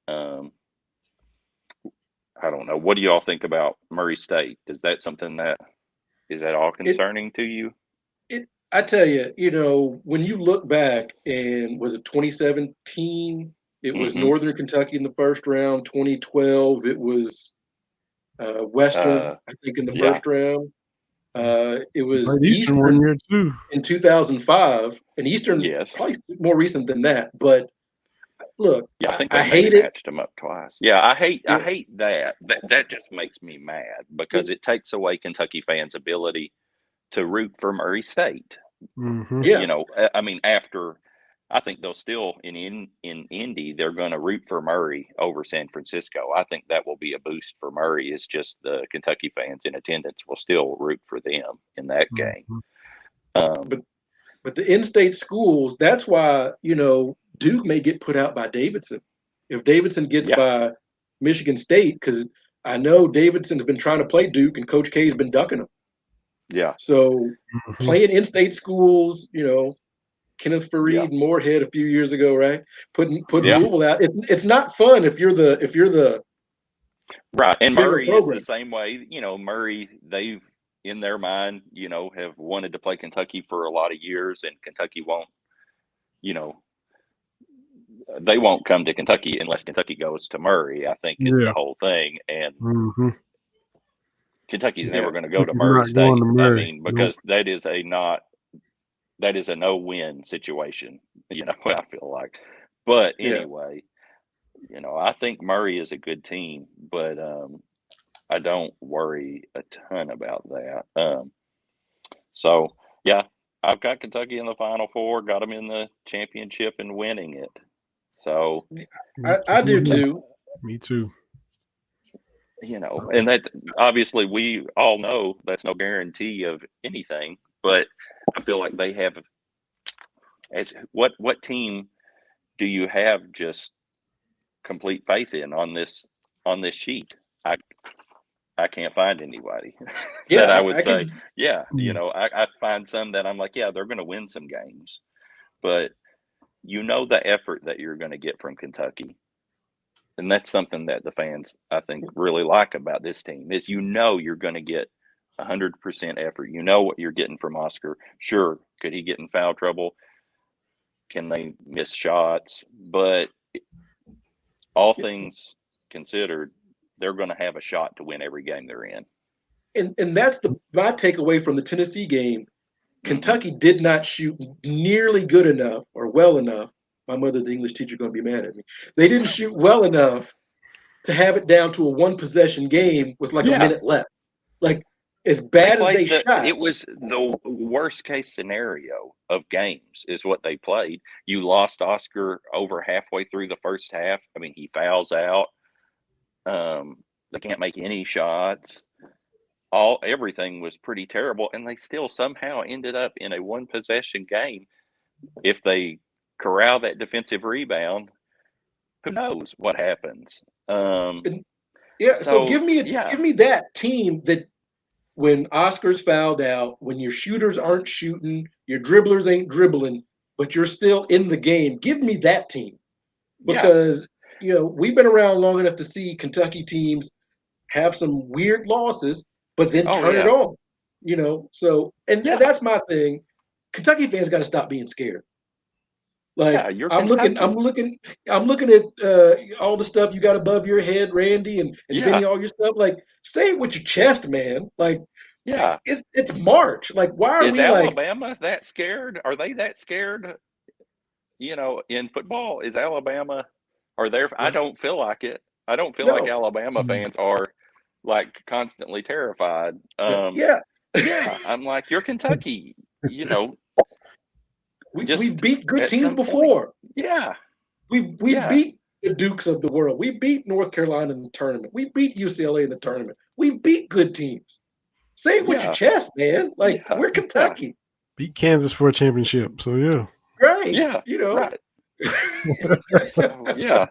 I don't know. What do you all think about Murray State? Is that something is that all concerning to you? I tell you, when you look back and was it 2017? It was Northern Kentucky in the first round. 2012, it was Western, I think, in the first round. It was Played Eastern one Eastern year too. in 2005, and Eastern Yes. probably more recent than that. But look, Yeah, I think I they hate maybe it. matched them up twice. Yeah, I hate Yeah. that. That just makes me mad because it takes away Kentucky fans' ability to root for Murray State. Mm-hmm. Yeah. I mean, after I think they'll still in Indy, they're going to root for Murray over San Francisco. I think that will be a boost for Murray. It's just the Kentucky fans in attendance will still root for them in that game. But the in-state schools, that's why, Duke may get put out by Davidson. If Davidson gets by Michigan State, because I know Davidson's been trying to play Duke and Coach K's been ducking them. Yeah. So playing in-state schools, Kenneth Fareed and Moorhead a few years ago, right? Putting Louisville out. It's not fun if you're the right. And Murray program. is the same way. Murray, they've in their mind, have wanted to play Kentucky for a lot of years, and Kentucky won't, they won't come to Kentucky unless Kentucky goes to Murray, I think is the whole thing. And Kentucky's never going to go to Murray State. I mean, because that is a no-win situation, I feel like. But anyway, I think Murray is a good team, but I don't worry a ton about that. So, yeah, I've got Kentucky in the Final Four, got them in the championship and winning it. So I do too. Me too. And that obviously we all know that's no guarantee of anything, but I feel like they have what team do you have just complete faith in on this sheet? I can't find anybody that I would say, I find some that I'm like, they're going to win some games, but the effort that you're going to get from Kentucky. And that's something that the fans, I think, really like about this team is, you're going to get 100% effort. You know what you're getting from Oscar. Sure, could he get in foul trouble? Can they miss shots? But all things considered, they're going to have a shot to win every game they're in. And that's my takeaway from the Tennessee game. Kentucky did not shoot nearly good enough or well enough. My mother, the English teacher, going to be mad at me. They didn't shoot well enough to have it down to a one-possession game with a minute left. Like, as bad as they shot. It was the worst case scenario of games is what they played. You lost Oscar over halfway through the first half. I mean, he fouls out. They can't make any shots. Everything was pretty terrible, and they still somehow ended up in a one-possession game. If they corral that defensive rebound, who knows what happens? So give me that team that when Oscar's fouled out, when your shooters aren't shooting, your dribblers ain't dribbling, but you're still in the game. Give me that team, because we've been around long enough to see Kentucky teams have some weird losses, but then Oh turn it yeah, on. So and yeah, that's my thing. Kentucky fans got to stop being scared. Like yeah. You're I'm looking, I'm Kentucky. looking, I'm looking at all the stuff you got above your head, Randy and Yeah, Vinny, all your stuff. Like, say it with your chest, man. Like, yeah. it's March. Like, why are Is we like? Alabama that scared? Are they that scared? In football, is Alabama? Are there? I don't feel like it. I don't feel like No, Alabama fans are like constantly terrified. yeah, Yeah, I'm like, you're Kentucky. You know, we just beat good at teams some point. before. Yeah, We yeah, beat the Dukes of the world. We beat North Carolina in the tournament. We beat UCLA in the tournament. We beat good teams. Say it with your yeah, chest, man. Like, yeah, we're yeah, Kentucky, Beat Kansas for a championship. So yeah. right? yeah. Right. So yeah,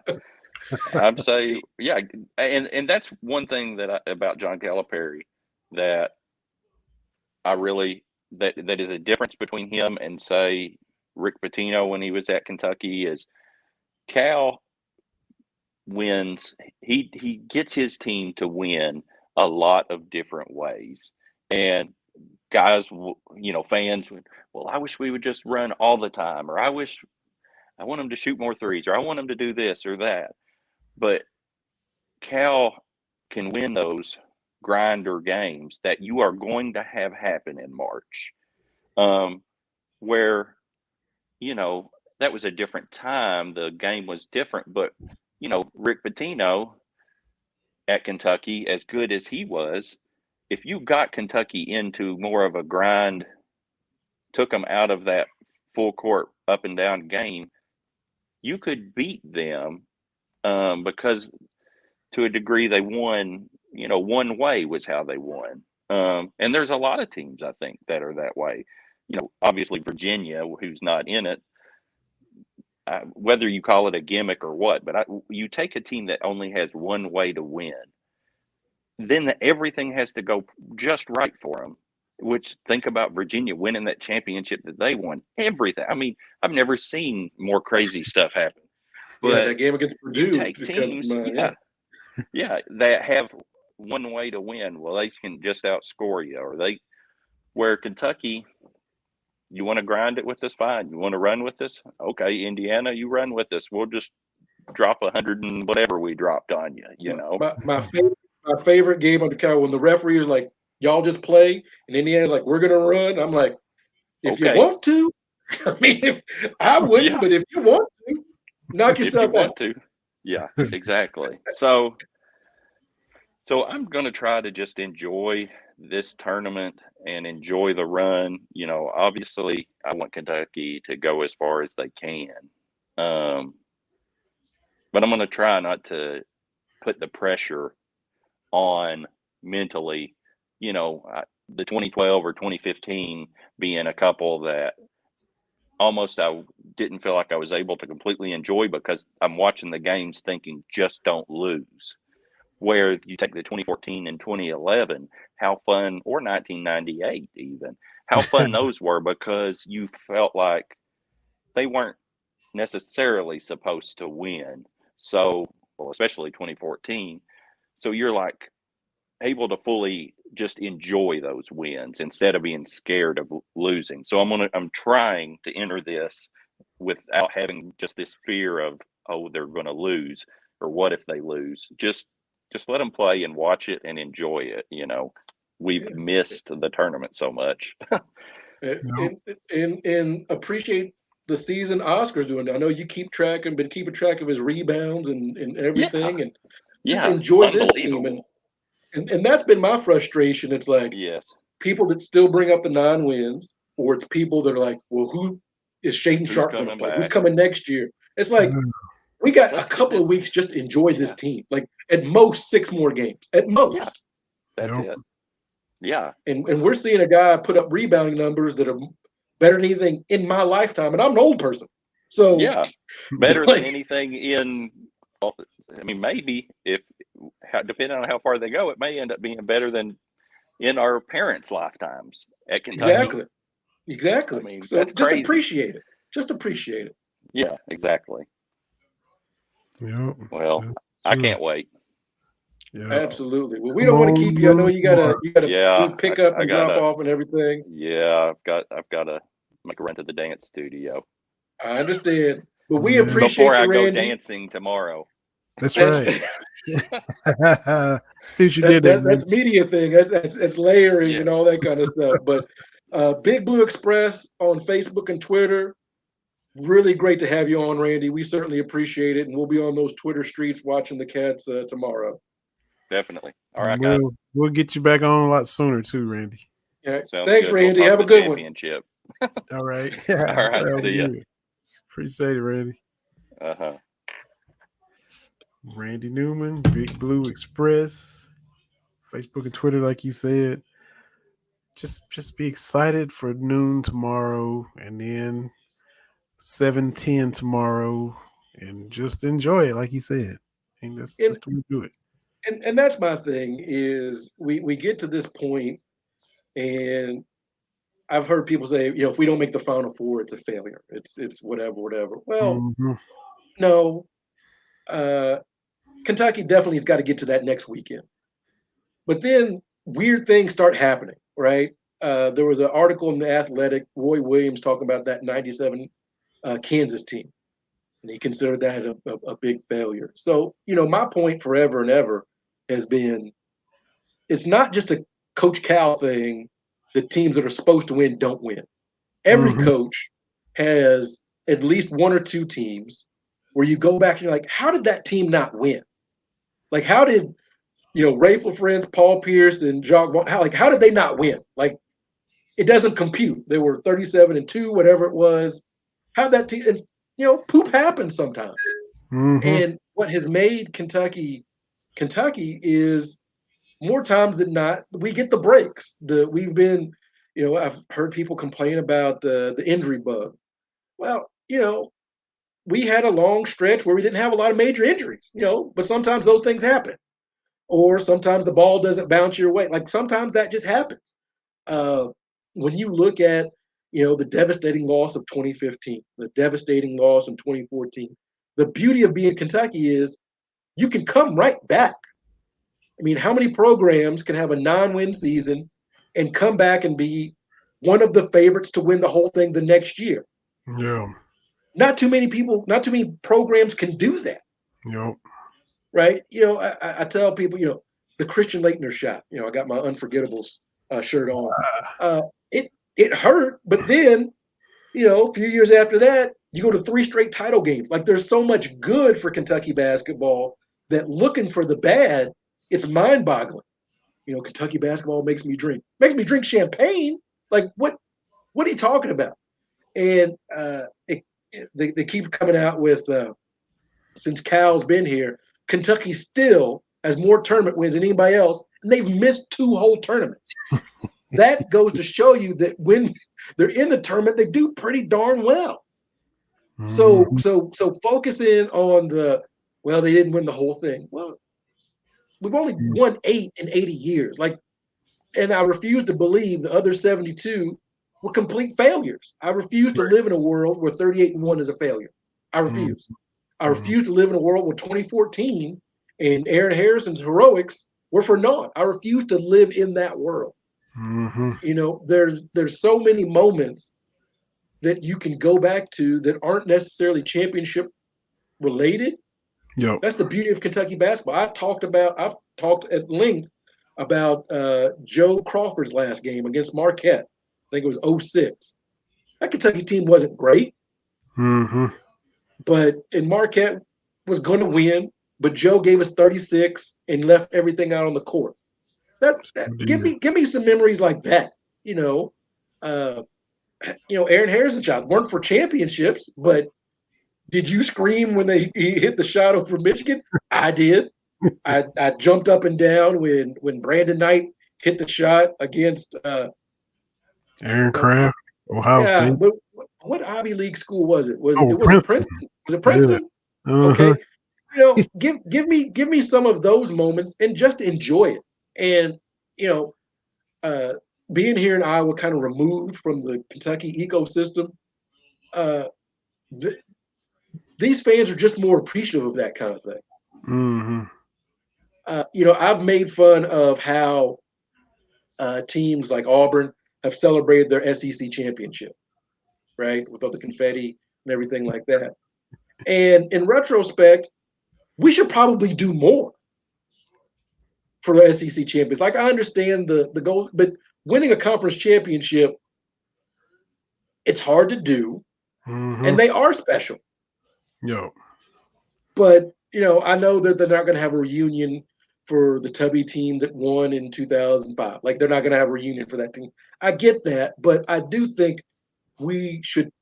I'm saying yeah, and that's one thing about John Calipari that I really that is a difference between him and say Rick Pitino when he was at Kentucky is Cal wins. He gets his team to win a lot of different ways, and guys, fans would, well, I wish we would just run all the time, or I want them to shoot more threes, or I want them to do this or that. But Cal can win those grinder games that you are going to have happen in March, where you know that was a different time. The game was different, but Rick Pitino at Kentucky, as good as he was, if you got Kentucky into more of a grind, took them out of that full court up and down game, you could beat them because to a degree they won. One way was how they won. And there's a lot of teams I think that are that way. Obviously Virginia, who's not in it, whether you call it a gimmick or what, but you take a team that only has one way to win, then everything has to go just right for them. Which, think about Virginia winning that championship that they won. Everything. I mean, I've never seen more crazy stuff happen. Yeah, But that game against you Purdue take just comes to teams, mind. yeah, yeah, that have one way to win. Well, they can just outscore you, or where Kentucky, you want to grind it with us, fine. You want to run with us, okay. Indiana, you run with us. We'll just drop 100 and whatever we dropped on you. My favorite game on the couch when the referee is like, "Y'all just play," and Indiana's like, "We're gonna run." I'm like, "If you Okay, want to." I mean, if I wouldn't, yeah, but if you want to, knock if you yourself out. want to, yeah, exactly. So I'm going to try to just enjoy this tournament and enjoy the run. Obviously, I want Kentucky to go as far as they can. Um, but I'm going to try not to put the pressure on mentally, the 2012 or 2015 being a couple that almost I didn't feel like I was able to completely enjoy because I'm watching the games thinking just don't lose. Where you take the 2014 and 2011, how fun, or 1998 even, how fun those were because you felt like they weren't necessarily supposed to win. So, well, especially 2014. So you're like able to fully just enjoy those wins instead of being scared of losing. So I'm trying to enter this without having just this fear of, oh, they're going to lose, or what if they lose. Just let them play and watch it and enjoy it. We've missed the tournament so much. And appreciate the season Oscar's doing. I know you been keeping track of his rebounds and Yeah, everything, and just yeah, enjoy this team. unbelievable. And that's been my frustration. It's like Yes, people that still bring up the 9 wins, or it's people that are like, well, who is Shaden who's Sharp going to coming play? Who's back? coming next year? It's like we got a Let's get couple of this. weeks just to enjoy this Yeah, team. Like at most 6 more games, at yeah, most. that's Yep. it. Yeah, And we're seeing a guy put up rebounding numbers that are better than anything in my lifetime, and I'm an old person. So yeah, better than like anything in. I mean, maybe depending on how far they go, it may end up being better than in our parents' lifetimes at Kentucky. exactly, I exactly. mean, So that's just crazy. appreciate it. Just appreciate it. Yeah, exactly. Yep. Well, That's I true. can't wait. Yeah. Absolutely. Well, we Come don't want to on, keep you. I know Noon you tomorrow. gotta Yeah, do pick up I and drop gotta. off and everything. Yeah, I've gotta make a run to the dance studio I understand, but we Yeah, before appreciate you, I go Randy. dancing tomorrow. that's That's right. See what you did there, man. that's media thing. That's layering and Yes. all that kind of stuff. But Big Blue Express on Facebook and Twitter. Really great to have you on, Randy. We certainly appreciate it, and we'll be on those Twitter streets watching the Cats tomorrow. Definitely. All right, guys. We'll get you back on a lot sooner too, Randy. Yeah. Sounds Thanks, good. We'll Randy. talk Have a the good one. championship. All right. All right. Well, See ya. good. Appreciate it, Randy. Uh-huh. Randy Newman, Big Blue Express, Facebook and Twitter, like you said. Just be excited for noon tomorrow and then 7:10 tomorrow and just enjoy it, like you said. And that's the way to do it. And that's my thing is we get to this point, and I've heard people say, if we don't make the Final Four, it's a failure. It's whatever. Well, Mhm. no, Kentucky definitely has got to get to that next weekend. But then weird things start happening, right? There was an article in the Athletic, Roy Williams talking about that '97 Kansas team, and he considered that a big failure. So, my point forever and ever has been it's not just a Coach Cal thing. The teams that are supposed to win don't win. Every Mhm. coach has at least one or two teams where you go back and you're like, how did that team not win? Like, how did Rayful Friends, Paul Pierce, and Jacques Vaughn, how did they not win? Like, it doesn't compute. They were 37-2, whatever it was. How that team? And poop happens sometimes. Mhm. And what has made Kentucky is more times than not, we get the breaks. We've been, I've heard people complain about the injury bug. Well, we had a long stretch where we didn't have a lot of major injuries, but sometimes those things happen. Or sometimes the ball doesn't bounce your way. Like sometimes that just happens. When you look at, the devastating loss of 2015, the devastating loss in 2014, the beauty of being Kentucky is you can come right back. I mean, how many programs can have a 9-win season and come back and be one of the favorites to win the whole thing the next year? Yeah. Not too many programs can do that, Yep. right? I tell people, the Christian Laettner shot. I got my Unforgettables shirt on. It hurt, but then, a few years after that, you go to 3 straight title games. Like there's so much good for Kentucky basketball that looking for the bad, it's mind-boggling. Kentucky basketball makes me drink champagne. Like what are you talking about? And they keep coming out with since Cal's been here, Kentucky still has more tournament wins than anybody else, and they've missed 2 whole tournaments. That goes to show you that when they're in the tournament, they do pretty darn well. So focusing on they didn't win the whole thing. Well, we've only won 8 in 80 years. And I refuse to believe the other 72 were complete failures. I refuse to live in a world where 38-1 is a failure. I refuse. I refuse to live in a world where 2014 and Aaron Harrison's heroics were for naught. I refuse to live in that world. There's so many moments that you can go back to that aren't necessarily championship related. Yep. That's the beauty of Kentucky basketball. I've talked at length about Joe Crawford's last game against Marquette. I think it was 2006. That Kentucky team wasn't great, but Marquette was going to win. But Joe gave us 36 and left everything out on the court. Give me some memories like that. Aaron Harrison shots weren't for championships, but did you scream when he hit the shot over Michigan? I did. I jumped up and down when Brandon Knight hit the shot against Aaron Craft, Ohio yeah, State. but what Ivy League school was it? Was it Princeton. Princeton? Was it Princeton? Yeah. Okay. Give me some of those moments and just enjoy it. And being here in Iowa, kind of removed from the Kentucky ecosystem, these fans are just more appreciative of that kind of thing. Mm-hmm. I've made fun of how teams like Auburn have celebrated their SEC championship, right, with all the confetti and everything like that. And in retrospect, we should probably do more for the SEC champions. Like, I understand the goal, but winning a conference championship, it's hard to do, Mm-hmm. and they are special. Yo. But I know that they're not going to have a reunion for the Tubby team that won in 2005. Like, they're not going to have a reunion for that team. I get that, but I do think we should,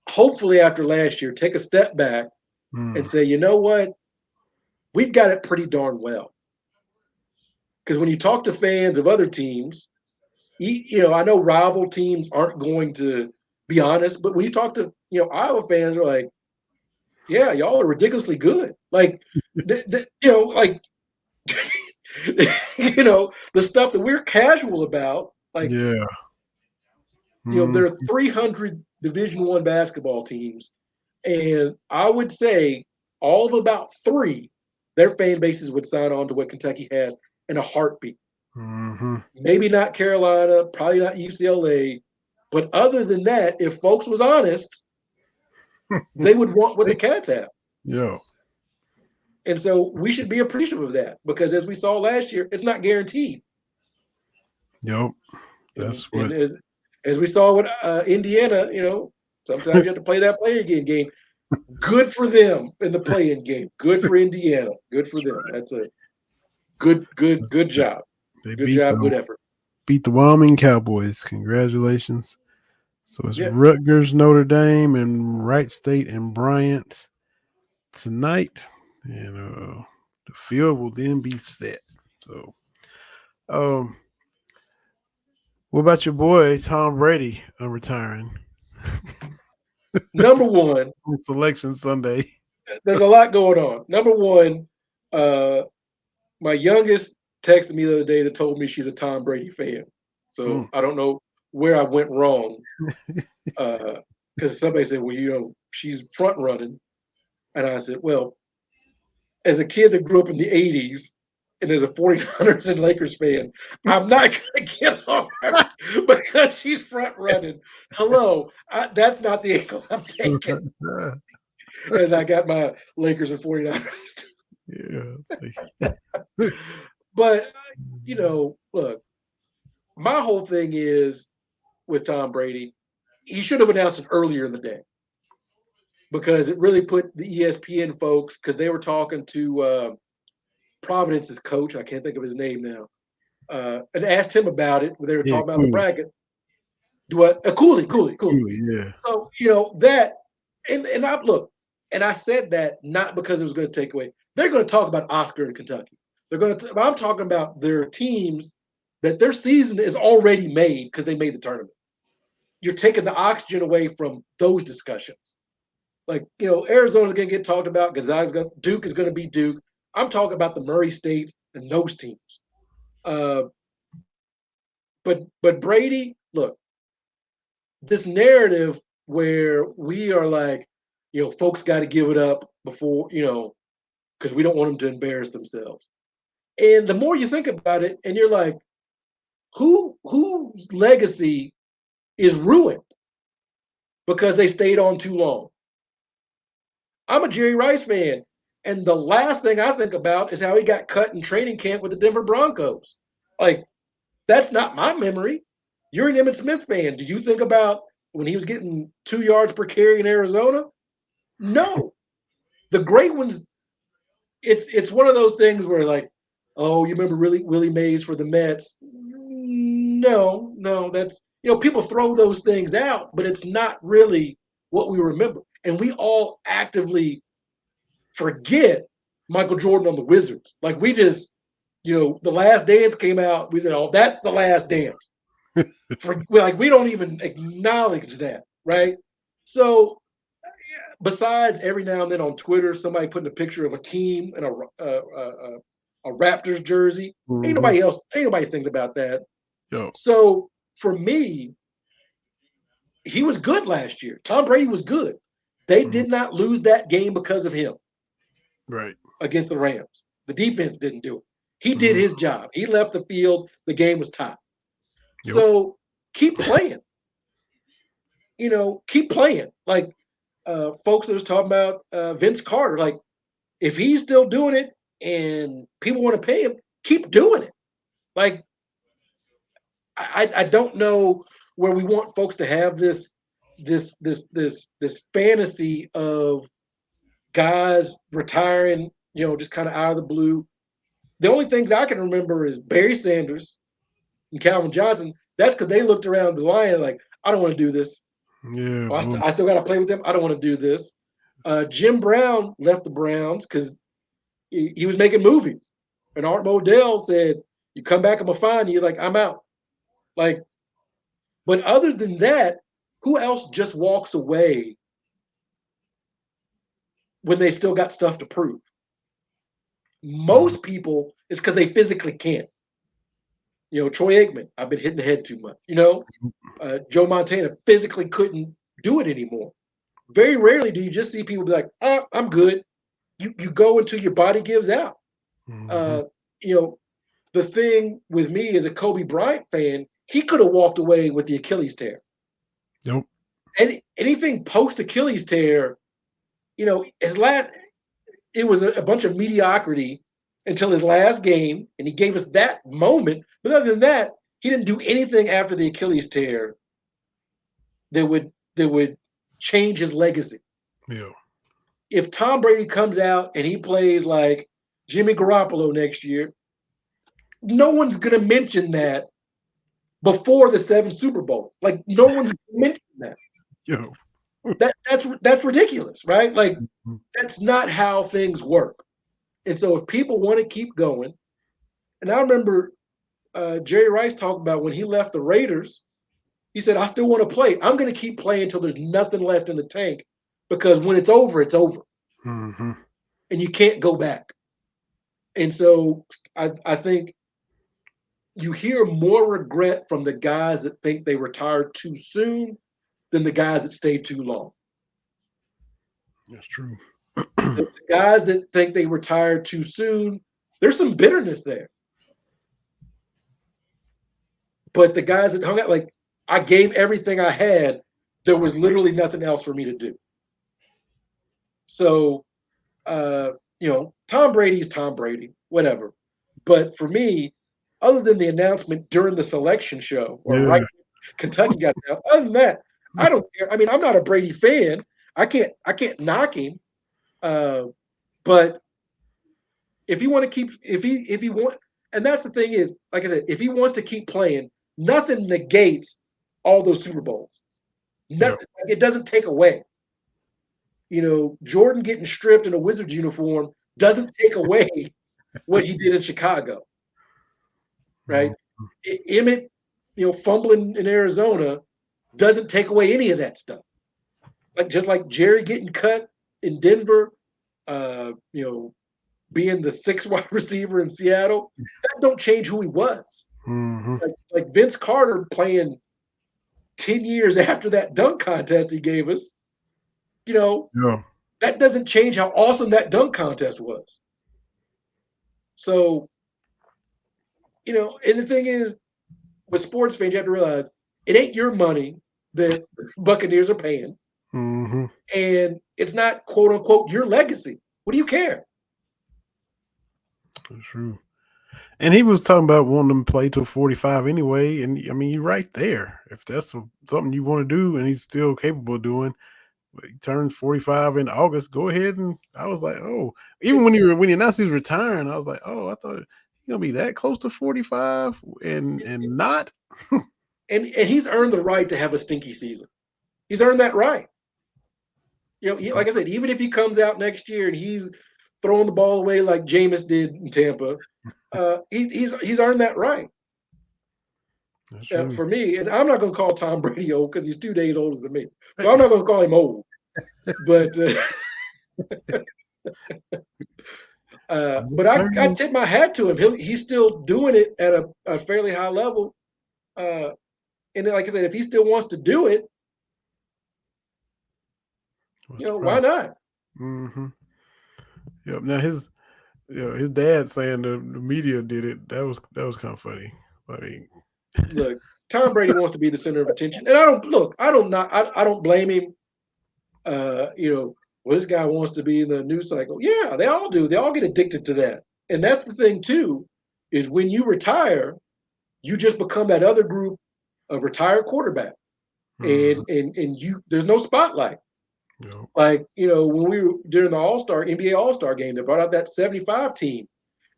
hopefully after last year, take a step back and say, you know what? We've got it pretty darn well. Because when you talk to fans of other teams, I know rival teams aren't going to be honest, but when you talk to, Iowa fans are like, yeah, y'all are ridiculously good. Like, like, the stuff that we're casual about, like, yeah. there are 300 Division I basketball teams, and I would say all of about 3, their fan bases would sign on to what Kentucky has in a heartbeat. Mm-hmm. Maybe not Carolina, probably not UCLA, but other than that, if folks was honest, they would want what the Cats have. Yo. And so we should be appreciative of that, because as we saw last year, it's not guaranteed. Yep. That's what. And as we saw with Indiana, sometimes you have to play that play-in game. Good for them in the play-in game. Good for Indiana. Good for them. That's a good job. Good job, good effort. Beat the Wyoming Cowboys. Congratulations. So it's Yeah. Rutgers, Notre Dame, and Wright State and Bryant tonight. And the field will then be set. So, what about your boy, Tom Brady, retiring? Number one, on Selection Sunday. There's a lot going on. Number one, my youngest texted me the other day that told me she's a Tom Brady fan. So I don't know where I went wrong. Because somebody said, well, she's front running. And I said, well, as a kid that grew up in the 80s and as a 49ers and Lakers fan, I'm not going to get on her because she's front running. Hello, that's not the angle I'm taking. As I got my Lakers and 49ers. Yeah. But, look, my whole thing is with Tom Brady, he should have announced it earlier in the day, because it really put the ESPN folks, because they were talking to Providence's coach, I can't think of his name now, and asked him about it. They were talking about the bracket. Cooley. Yeah. So, that, and I look, and I said that not because it was going to take away. They're going to talk about Oscar in Kentucky. I'm talking about their teams that their season is already made because they made the tournament. You're taking the oxygen away from those discussions. Like, Arizona's going to get talked about. Duke is going to be Duke. I'm talking about the Murray States and those teams. But Brady, look, this narrative where we are like, folks got to give it up before, because we don't want them to embarrass themselves. And the more you think about it, and you're like, whose legacy is ruined because they stayed on too long? I'm a Jerry Rice fan, and the last thing I think about is how he got cut in training camp with the Denver Broncos. Like, that's not my memory. You're an Emmitt Smith fan. Do you think about when he was getting 2 yards per carry in Arizona? No. The great ones, it's one of those things where, like, oh, you remember Willie Mays for the Mets? No, that's, people throw those things out, but it's not really what we remember. And we all actively forget Michael Jordan on the Wizards. Like, we just, The Last Dance came out. We said, oh, that's The Last Dance. We don't even acknowledge that, right? So, besides every now and then on Twitter, somebody putting a picture of Akeem in a Raptors jersey, ain't nobody thinking about that. Yo. So for me, he was good last year. Tom Brady was good. They did not lose that game because of him Right. against the Rams. The defense didn't do it. He did his job. He left the field. The game was tied. Yep. So keep playing. Keep playing. Like folks that was talking about Vince Carter. Like if he's still doing it and people want to pay him, keep doing it. Like I don't know where we want folks to have this fantasy of guys retiring, just kind of out of the blue. The only things I can remember is Barry Sanders and Calvin Johnson. That's because they looked around the line like, I don't want to do this. Yeah. I still got to play with them. I don't want to do this. Jim Brown left the Browns because he was making movies. And Art Modell said, you come back, I'm going to find you. He's like, I'm out. Like, but other than that, who else just walks away when they still got stuff to prove? Most people, it's because they physically can't. Troy Aikman, I've been hitting the head too much. Joe Montana physically couldn't do it anymore. Very rarely do you just see people be like, oh, I'm good. You go until your body gives out. The thing with me as a Kobe Bryant fan, he could have walked away with the Achilles tear. Nope. And anything post Achilles tear, it was a bunch of mediocrity until his last game, and he gave us that moment. But other than that, he didn't do anything after the Achilles tear that would change his legacy. Yeah. If Tom Brady comes out and he plays like Jimmy Garoppolo next year, no one's going to mention that before the 7 Super Bowls. Like, no one's going to mention that. Yo. That's ridiculous, right? Like, that's not how things work. And so if people want to keep going, and I remember Jerry Rice talked about when he left the Raiders, he said, I still want to play. I'm going to keep playing until there's nothing left in the tank, because when it's over, it's over. Mm-hmm. And you can't go back. And so I think you hear more regret from the guys that think they retired too soon than the guys that stayed too long. That's true. The guys that think they retired too soon, there's some bitterness there. But the guys that hung out, like, I gave everything I had. There was literally nothing else for me to do. So, Tom Brady's Tom Brady, whatever. But for me, other than the announcement during the selection show, or right, Kentucky got announced. Other than that, I don't care. I mean, I'm not a Brady fan. I can't knock him. But if he want to keep, if he want, and that's the thing is, like I said, if he wants to keep playing, nothing negates all those Super Bowls. Nothing. Like, it doesn't take away. Jordan getting stripped in a Wizards uniform doesn't take away what he did in Chicago, right? Emmett, fumbling in Arizona doesn't take away any of that stuff. Like, just like Jerry getting cut in Denver, being the 6th wide receiver in Seattle, that don't change who he was. Mm-hmm. Like Vince Carter playing 10 years after that dunk contest he gave us, that doesn't change how awesome that dunk contest was. So, and the thing is, with sports fans, you have to realize it ain't your money that Buccaneers are paying. Mm-hmm. And it's not, quote unquote, your legacy. What do you care? That's true. And he was talking about wanting them to play till 45 anyway. And I mean, you're right there. If that's something you want to do and he's still capable of doing, he turns 45 in August, go ahead. And I was like, oh, even when he announced he was retiring, I was like, oh, I thought he's going to be that close to 45 and not. And he's earned the right to have a stinky season. He's earned that right. Like I said, even if he comes out next year and he's throwing the ball away like Jameis did in Tampa, he's earned that right. For me. And I'm not going to call Tom Brady old because he's 2 days older than me, so I'm not going to call him old. But but I tip my hat to him. He's still doing it at a fairly high level. And like I said, if he still wants to do it, Why not? Mm-hmm. Yep. Now his dad saying the media did it. That was kind of funny. Look, Tom Brady wants to be the center of attention, and I don't blame him. This guy wants to be in the news cycle. Yeah, they all do. They all get addicted to that, and that's the thing too. Is when you retire, you just become that other group of retired quarterback, and you there's no spotlight. Yep. Like when we were during the NBA All-Star game, they brought out that 75 team,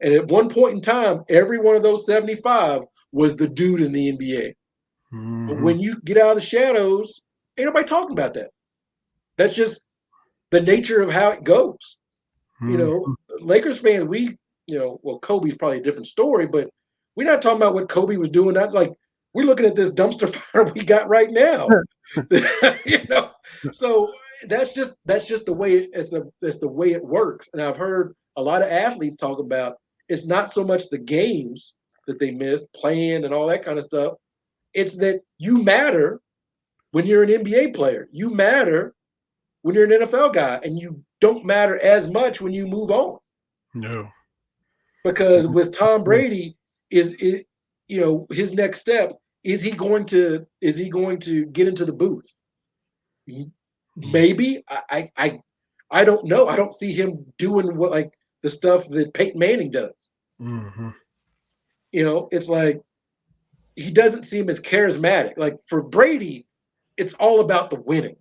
and at one point in time, every one of those 75 was the dude in the NBA. But when you get out of the shadows, ain't nobody talking about that. That's just the nature of how it goes. Lakers fans, Kobe's probably a different story, but we're not talking about what Kobe was doing. That's like we're looking at this dumpster fire we got right now. So that's just the way that's the way it works. And I've heard a lot of athletes talk about it's not so much the games that they missed playing and all that kind of stuff. It's that you matter when you're an NBA player. You matter when you're an NFL guy, and you don't matter as much when you move on. No. Because with Tom Brady, his next step, is he going to get into the booth? Maybe. I don't know. I don't see him doing what like the stuff that Peyton Manning does. It's like he doesn't seem as charismatic. Like for Brady, it's all about the winning.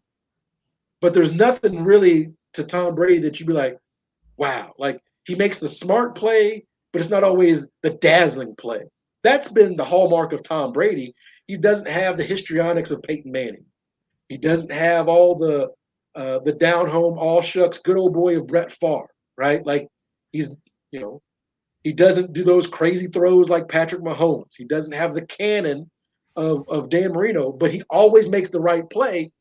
But there's nothing really to Tom Brady that you'd be like, wow. Like he makes the smart play, but it's not always the dazzling play. That's been the hallmark of Tom Brady. He doesn't have the histrionics of Peyton Manning. He doesn't have all the down home, all shucks, good old boy of Brett Favre, right? Like he's, he doesn't do those crazy throws like Patrick Mahomes. He doesn't have the cannon of Dan Marino, but he always makes the right play.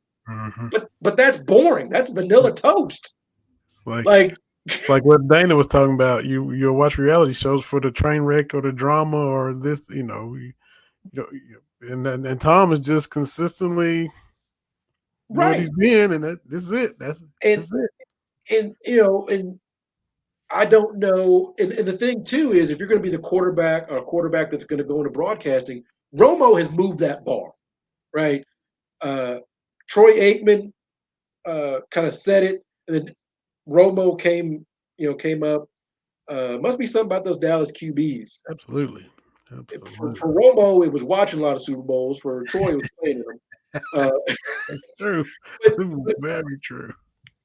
But that's boring. That's vanilla toast. It's like what Daina was talking about. You'll watch reality shows for the train wreck or the drama or this, and Tom is just consistently what he's been, and this is it. That's it. And I don't know. And the thing too is, if you're going to be the quarterback or a quarterback that's going to go into broadcasting, Romo has moved that bar, right? Troy Aikman kind of said it, and then Romo came up. Must be something about those Dallas QBs. Absolutely. For Romo, it was watching a lot of Super Bowls. For Troy, it was playing them. True. Very true.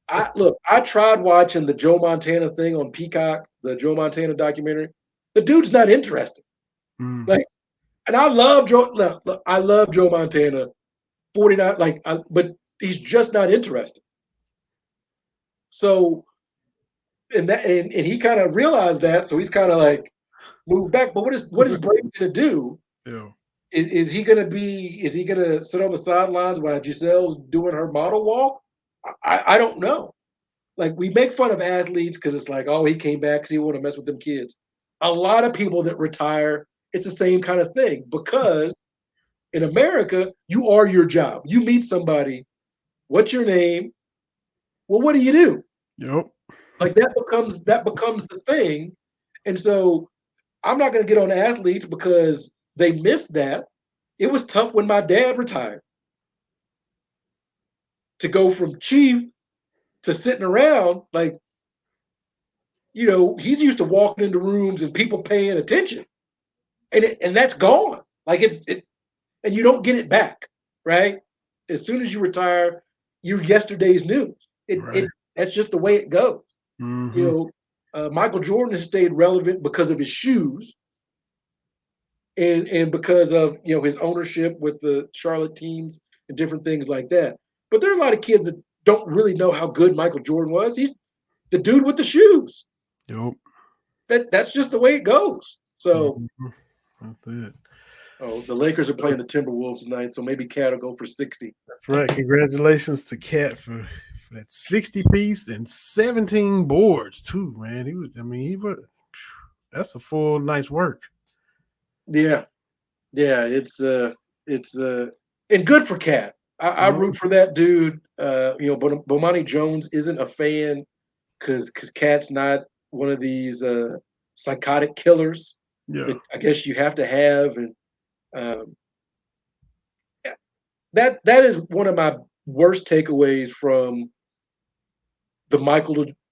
I tried watching the Joe Montana thing on Peacock, the Joe Montana documentary. The dude's not interested. And I love Joe. Look, I love Joe Montana. 49, but he's just not interested. So, and he kind of realized that, so he's kind of like moved back. But what is Brady going to do? Yeah. Is he going to sit on the sidelines while Giselle's doing her model walk? I don't know. Like we make fun of athletes because it's like, oh, he came back because he want to mess with them kids. A lot of people that retire, it's the same kind of thing because in America, you are your job. You meet somebody. What's your name? Well, what do you do? Yep. Like that becomes the thing. And so I'm not going to get on athletes because they missed that. It was tough when my dad retired. To go from chief to sitting around, like, he's used to walking into rooms and people paying attention. And that's gone. Like and you don't get it back, right? As soon as you retire, you're yesterday's news. That's just the way it goes. Michael Jordan has stayed relevant because of his shoes and because of his ownership with the Charlotte teams and different things like that. But there are a lot of kids that don't really know how good Michael Jordan was. He's the dude with the shoes. Yep. That's just the way it goes. So that's it. Oh, the Lakers are playing the Timberwolves tonight, so maybe Cat will go for 60. That's right. Congratulations to Cat for that 60 piece and 17 boards too, man. That's a full night's work. Yeah. It's and good for Cat. I root for that dude. But Bomani Jones isn't a fan because Cat's not one of these psychotic killers Yeah. that I guess you have to have, and um, that is one of my worst takeaways from the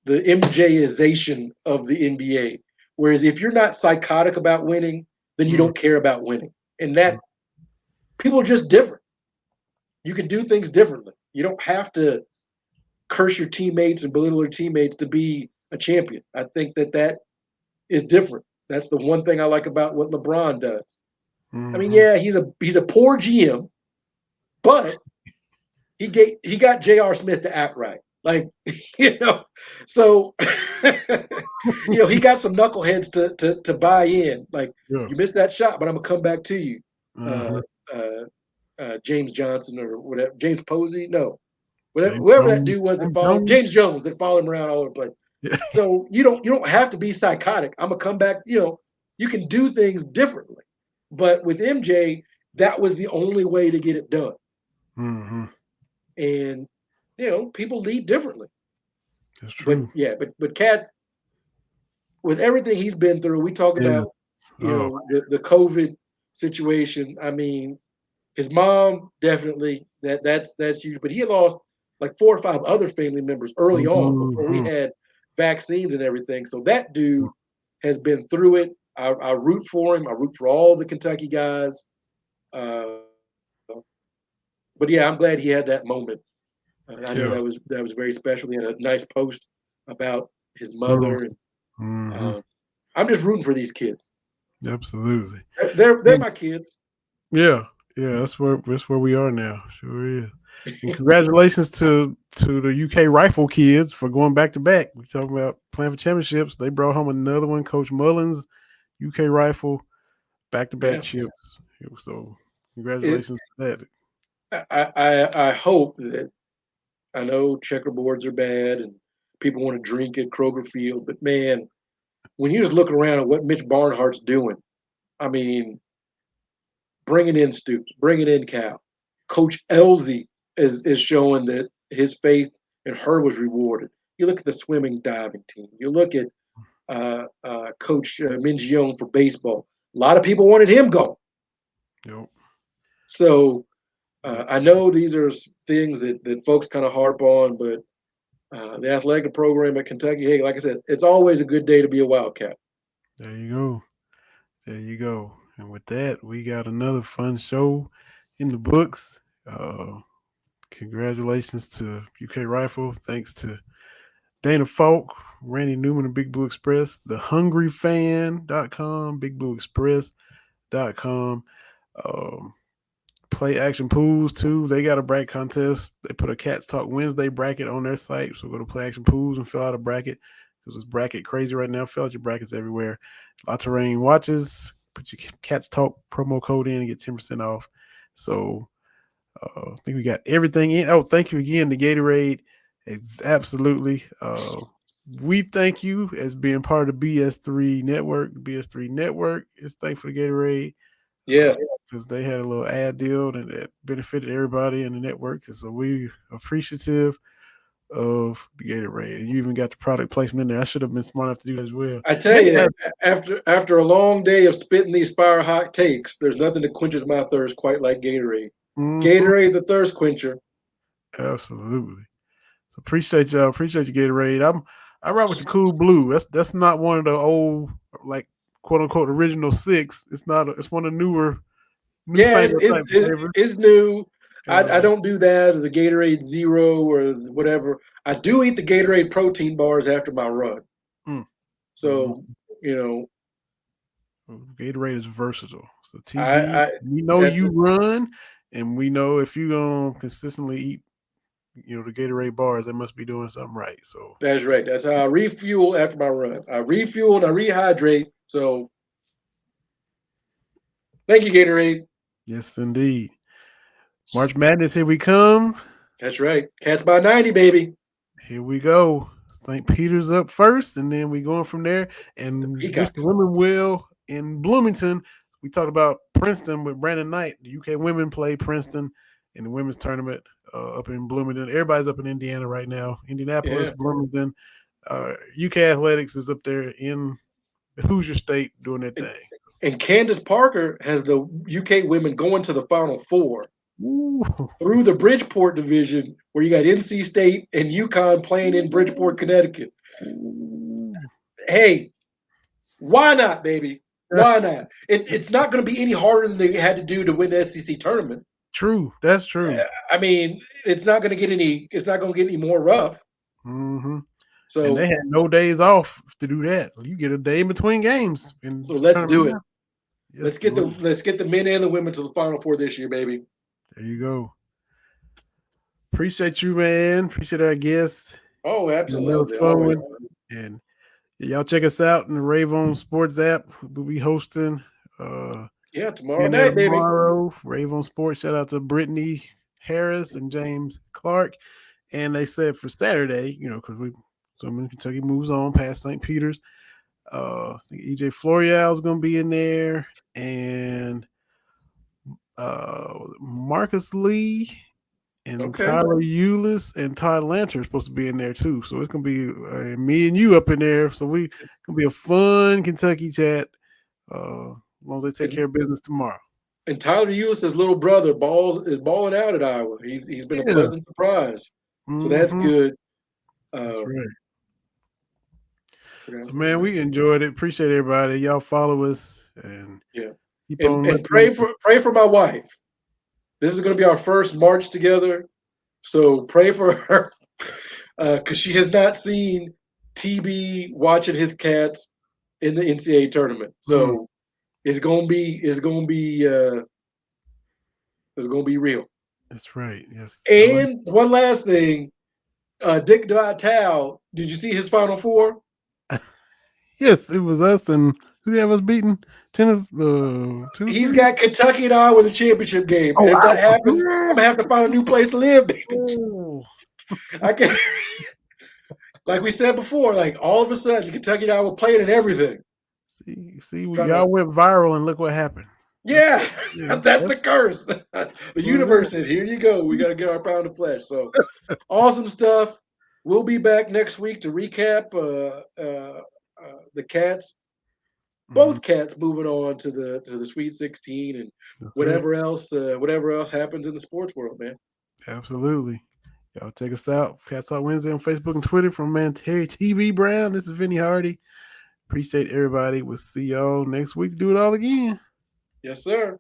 MJization of the NBA. Whereas if you're not psychotic about winning, then you don't care about winning, and that people are just different. You can do things differently. You don't have to curse your teammates and belittle your teammates to be a champion. I think that is different. That's the one thing I like about what LeBron does. I mean, yeah, he's a poor GM, but he got J.R. Smith to act right. Like, so he got some knuckleheads to buy in. Like, you missed that shot, but I'm gonna come back to you. James Johnson or whatever, James Posey, no, whoever that dude was that followed James Jones that followed him around all over the place. Yeah. So you don't have to be psychotic. I'm gonna come back. You can do things differently, but with MJ, that was the only way to get it done. Mm-hmm. And people lead differently. That's true. But Cat, with everything he's been through, we talk about the COVID situation. I mean, his mom definitely that's huge, but he lost like 4 or 5 other family members early on before we had vaccines and everything. So that dude has been through it. I root for him. I root for all the Kentucky guys. But yeah, I'm glad he had that moment. I know that was very special. He had a nice post about his mother, and I'm just rooting for these kids. Absolutely, they're my kids. Yeah, that's where we are now. Sure is. And congratulations to the UK Rifle kids for going back to back. We're talking about playing for championships. They brought home another one. Coach Mullins, UK Rifle, back to back chips. So congratulations to that. I hope that, I know checkerboards are bad and people want to drink at Kroger Field, but man, when you just look around at what Mitch Barnhart's doing, I mean, bringing in Stoops, bringing in Cal, Coach Elzey is showing that his faith in her was rewarded. You look at the swimming diving team. You look at Coach Mingione for baseball. A lot of people wanted him gone. Yep. So I know these are things that folks kind of harp on, but the athletic program at Kentucky, hey, like I said, it's always a good day to be a Wildcat. There you go. And with that, we got another fun show in the books. Congratulations to UK Rifle. Thanks to Daina Falk, Randy Newman of Big Blue Express, thehungryfan.com, bigblueexpress.com. Play Action Pools too. They got a bracket contest. They put a Cats Talk Wednesday bracket on their site. So go to Play Action Pools and fill out a bracket. Because it's bracket crazy right now. Fill out your brackets everywhere. La Terrain watches. Put your Cats Talk promo code in and get 10% off. So I think we got everything in. Oh, thank you again to Gatorade. It's absolutely. We thank you as being part of the BS3 network. The BS3 network is thankful to Gatorade. Yeah. Because they had a little ad deal that benefited everybody in the network. So we appreciative of the Gatorade. And you even got the product placement in there. I should have been smart enough to do that as well. I tell you, after a long day of spitting these fire hot takes, there's nothing that quenches my thirst quite like Gatorade. Gatorade, the thirst quencher. Absolutely. So appreciate y'all. Appreciate you, Gatorade. I ride with the Cool Blue. That's not one of the old, like, quote unquote original 6. It's not. It's one of the newer. It's new. I don't do that, or the Gatorade Zero, or whatever. I do eat the Gatorade protein bars after my run. So Gatorade is versatile. So TB, we know you run, and we know if you're gonna consistently eat, the Gatorade bars, they must be doing something right. So that's right. That's how I refuel after my run. I refuel and I rehydrate. So thank you, Gatorade. Yes, indeed. March Madness, here we come. That's right. Cats by 90, baby. Here we go. St. Peter's up first, and then we going from there. And the women will in Bloomington. We talked about Princeton with Brandon Knight. The UK women play Princeton in the women's tournament up in Bloomington. Everybody's up in Indiana right now. Indianapolis, Yeah. Bloomington. UK Athletics is up there in Hoosier State doing their thing. And Candace Parker has the UK women going to the Final Four Ooh. through the Bridgeport division, where you got NC State and UConn playing in Bridgeport, Connecticut. Hey, why not, baby? Why not? It's not going to be any harder than they had to do to win the SEC tournament. True, that's true. I mean, it's not going to get any. It's not going to get any more rough. Mm-hmm. So and they had no days off to do that. You get a day in between games. So let's do it. Yes, let's get the men and the women to the Final Four this year, baby. There you go. Appreciate you, man. Appreciate our guests. Oh, absolutely. And y'all check us out in the Rave On Sports app. We'll be hosting. Tomorrow night, baby. Rave On Sports. Shout out to Brittany Harris and James Clark. And they said for Saturday, because Kentucky moves on past St. Peter's. I think EJ Florial is going to be in there, and Marcus Lee and Tyler Eulis and Todd Lanter are supposed to be in there too. So it's going to be me and you up in there. So we going to be a fun Kentucky chat as long as they take care of business tomorrow. And Tyler Eulis' little brother is balling out at Iowa. He's been a pleasant surprise. So that's good. That's right. So, man, we enjoyed it. Appreciate everybody. Y'all follow us and keep on. And pray for my wife. This is going to be our first March together. So pray for her because she has not seen TB watching his cats in the NCAA tournament. So it's going to be real. That's right. Yes. And one last thing, Dick Vitale, did you see his Final Four? Yes, it was us, and who did have us beating? Tennessee. He's got Kentucky and Iowa in the championship game. And if that happens, I'm gonna have to find a new place to live, baby. I can, like we said before, like all of a sudden, Kentucky and Iowa playing and everything. See, y'all went viral, and look what happened. Yeah, that's the curse. The universe said, "Here you go. We got to get our pound of flesh." So, awesome stuff. We'll be back next week to recap the Cats, both Cats moving on to the Sweet 16 and whatever else happens in the sports world, man. Absolutely. Y'all check us out. Cats Talk Wednesday on Facebook and Twitter from Terry Brown. This is Vinny Hardy. Appreciate everybody. We'll see y'all next week to do it all again. Yes, sir.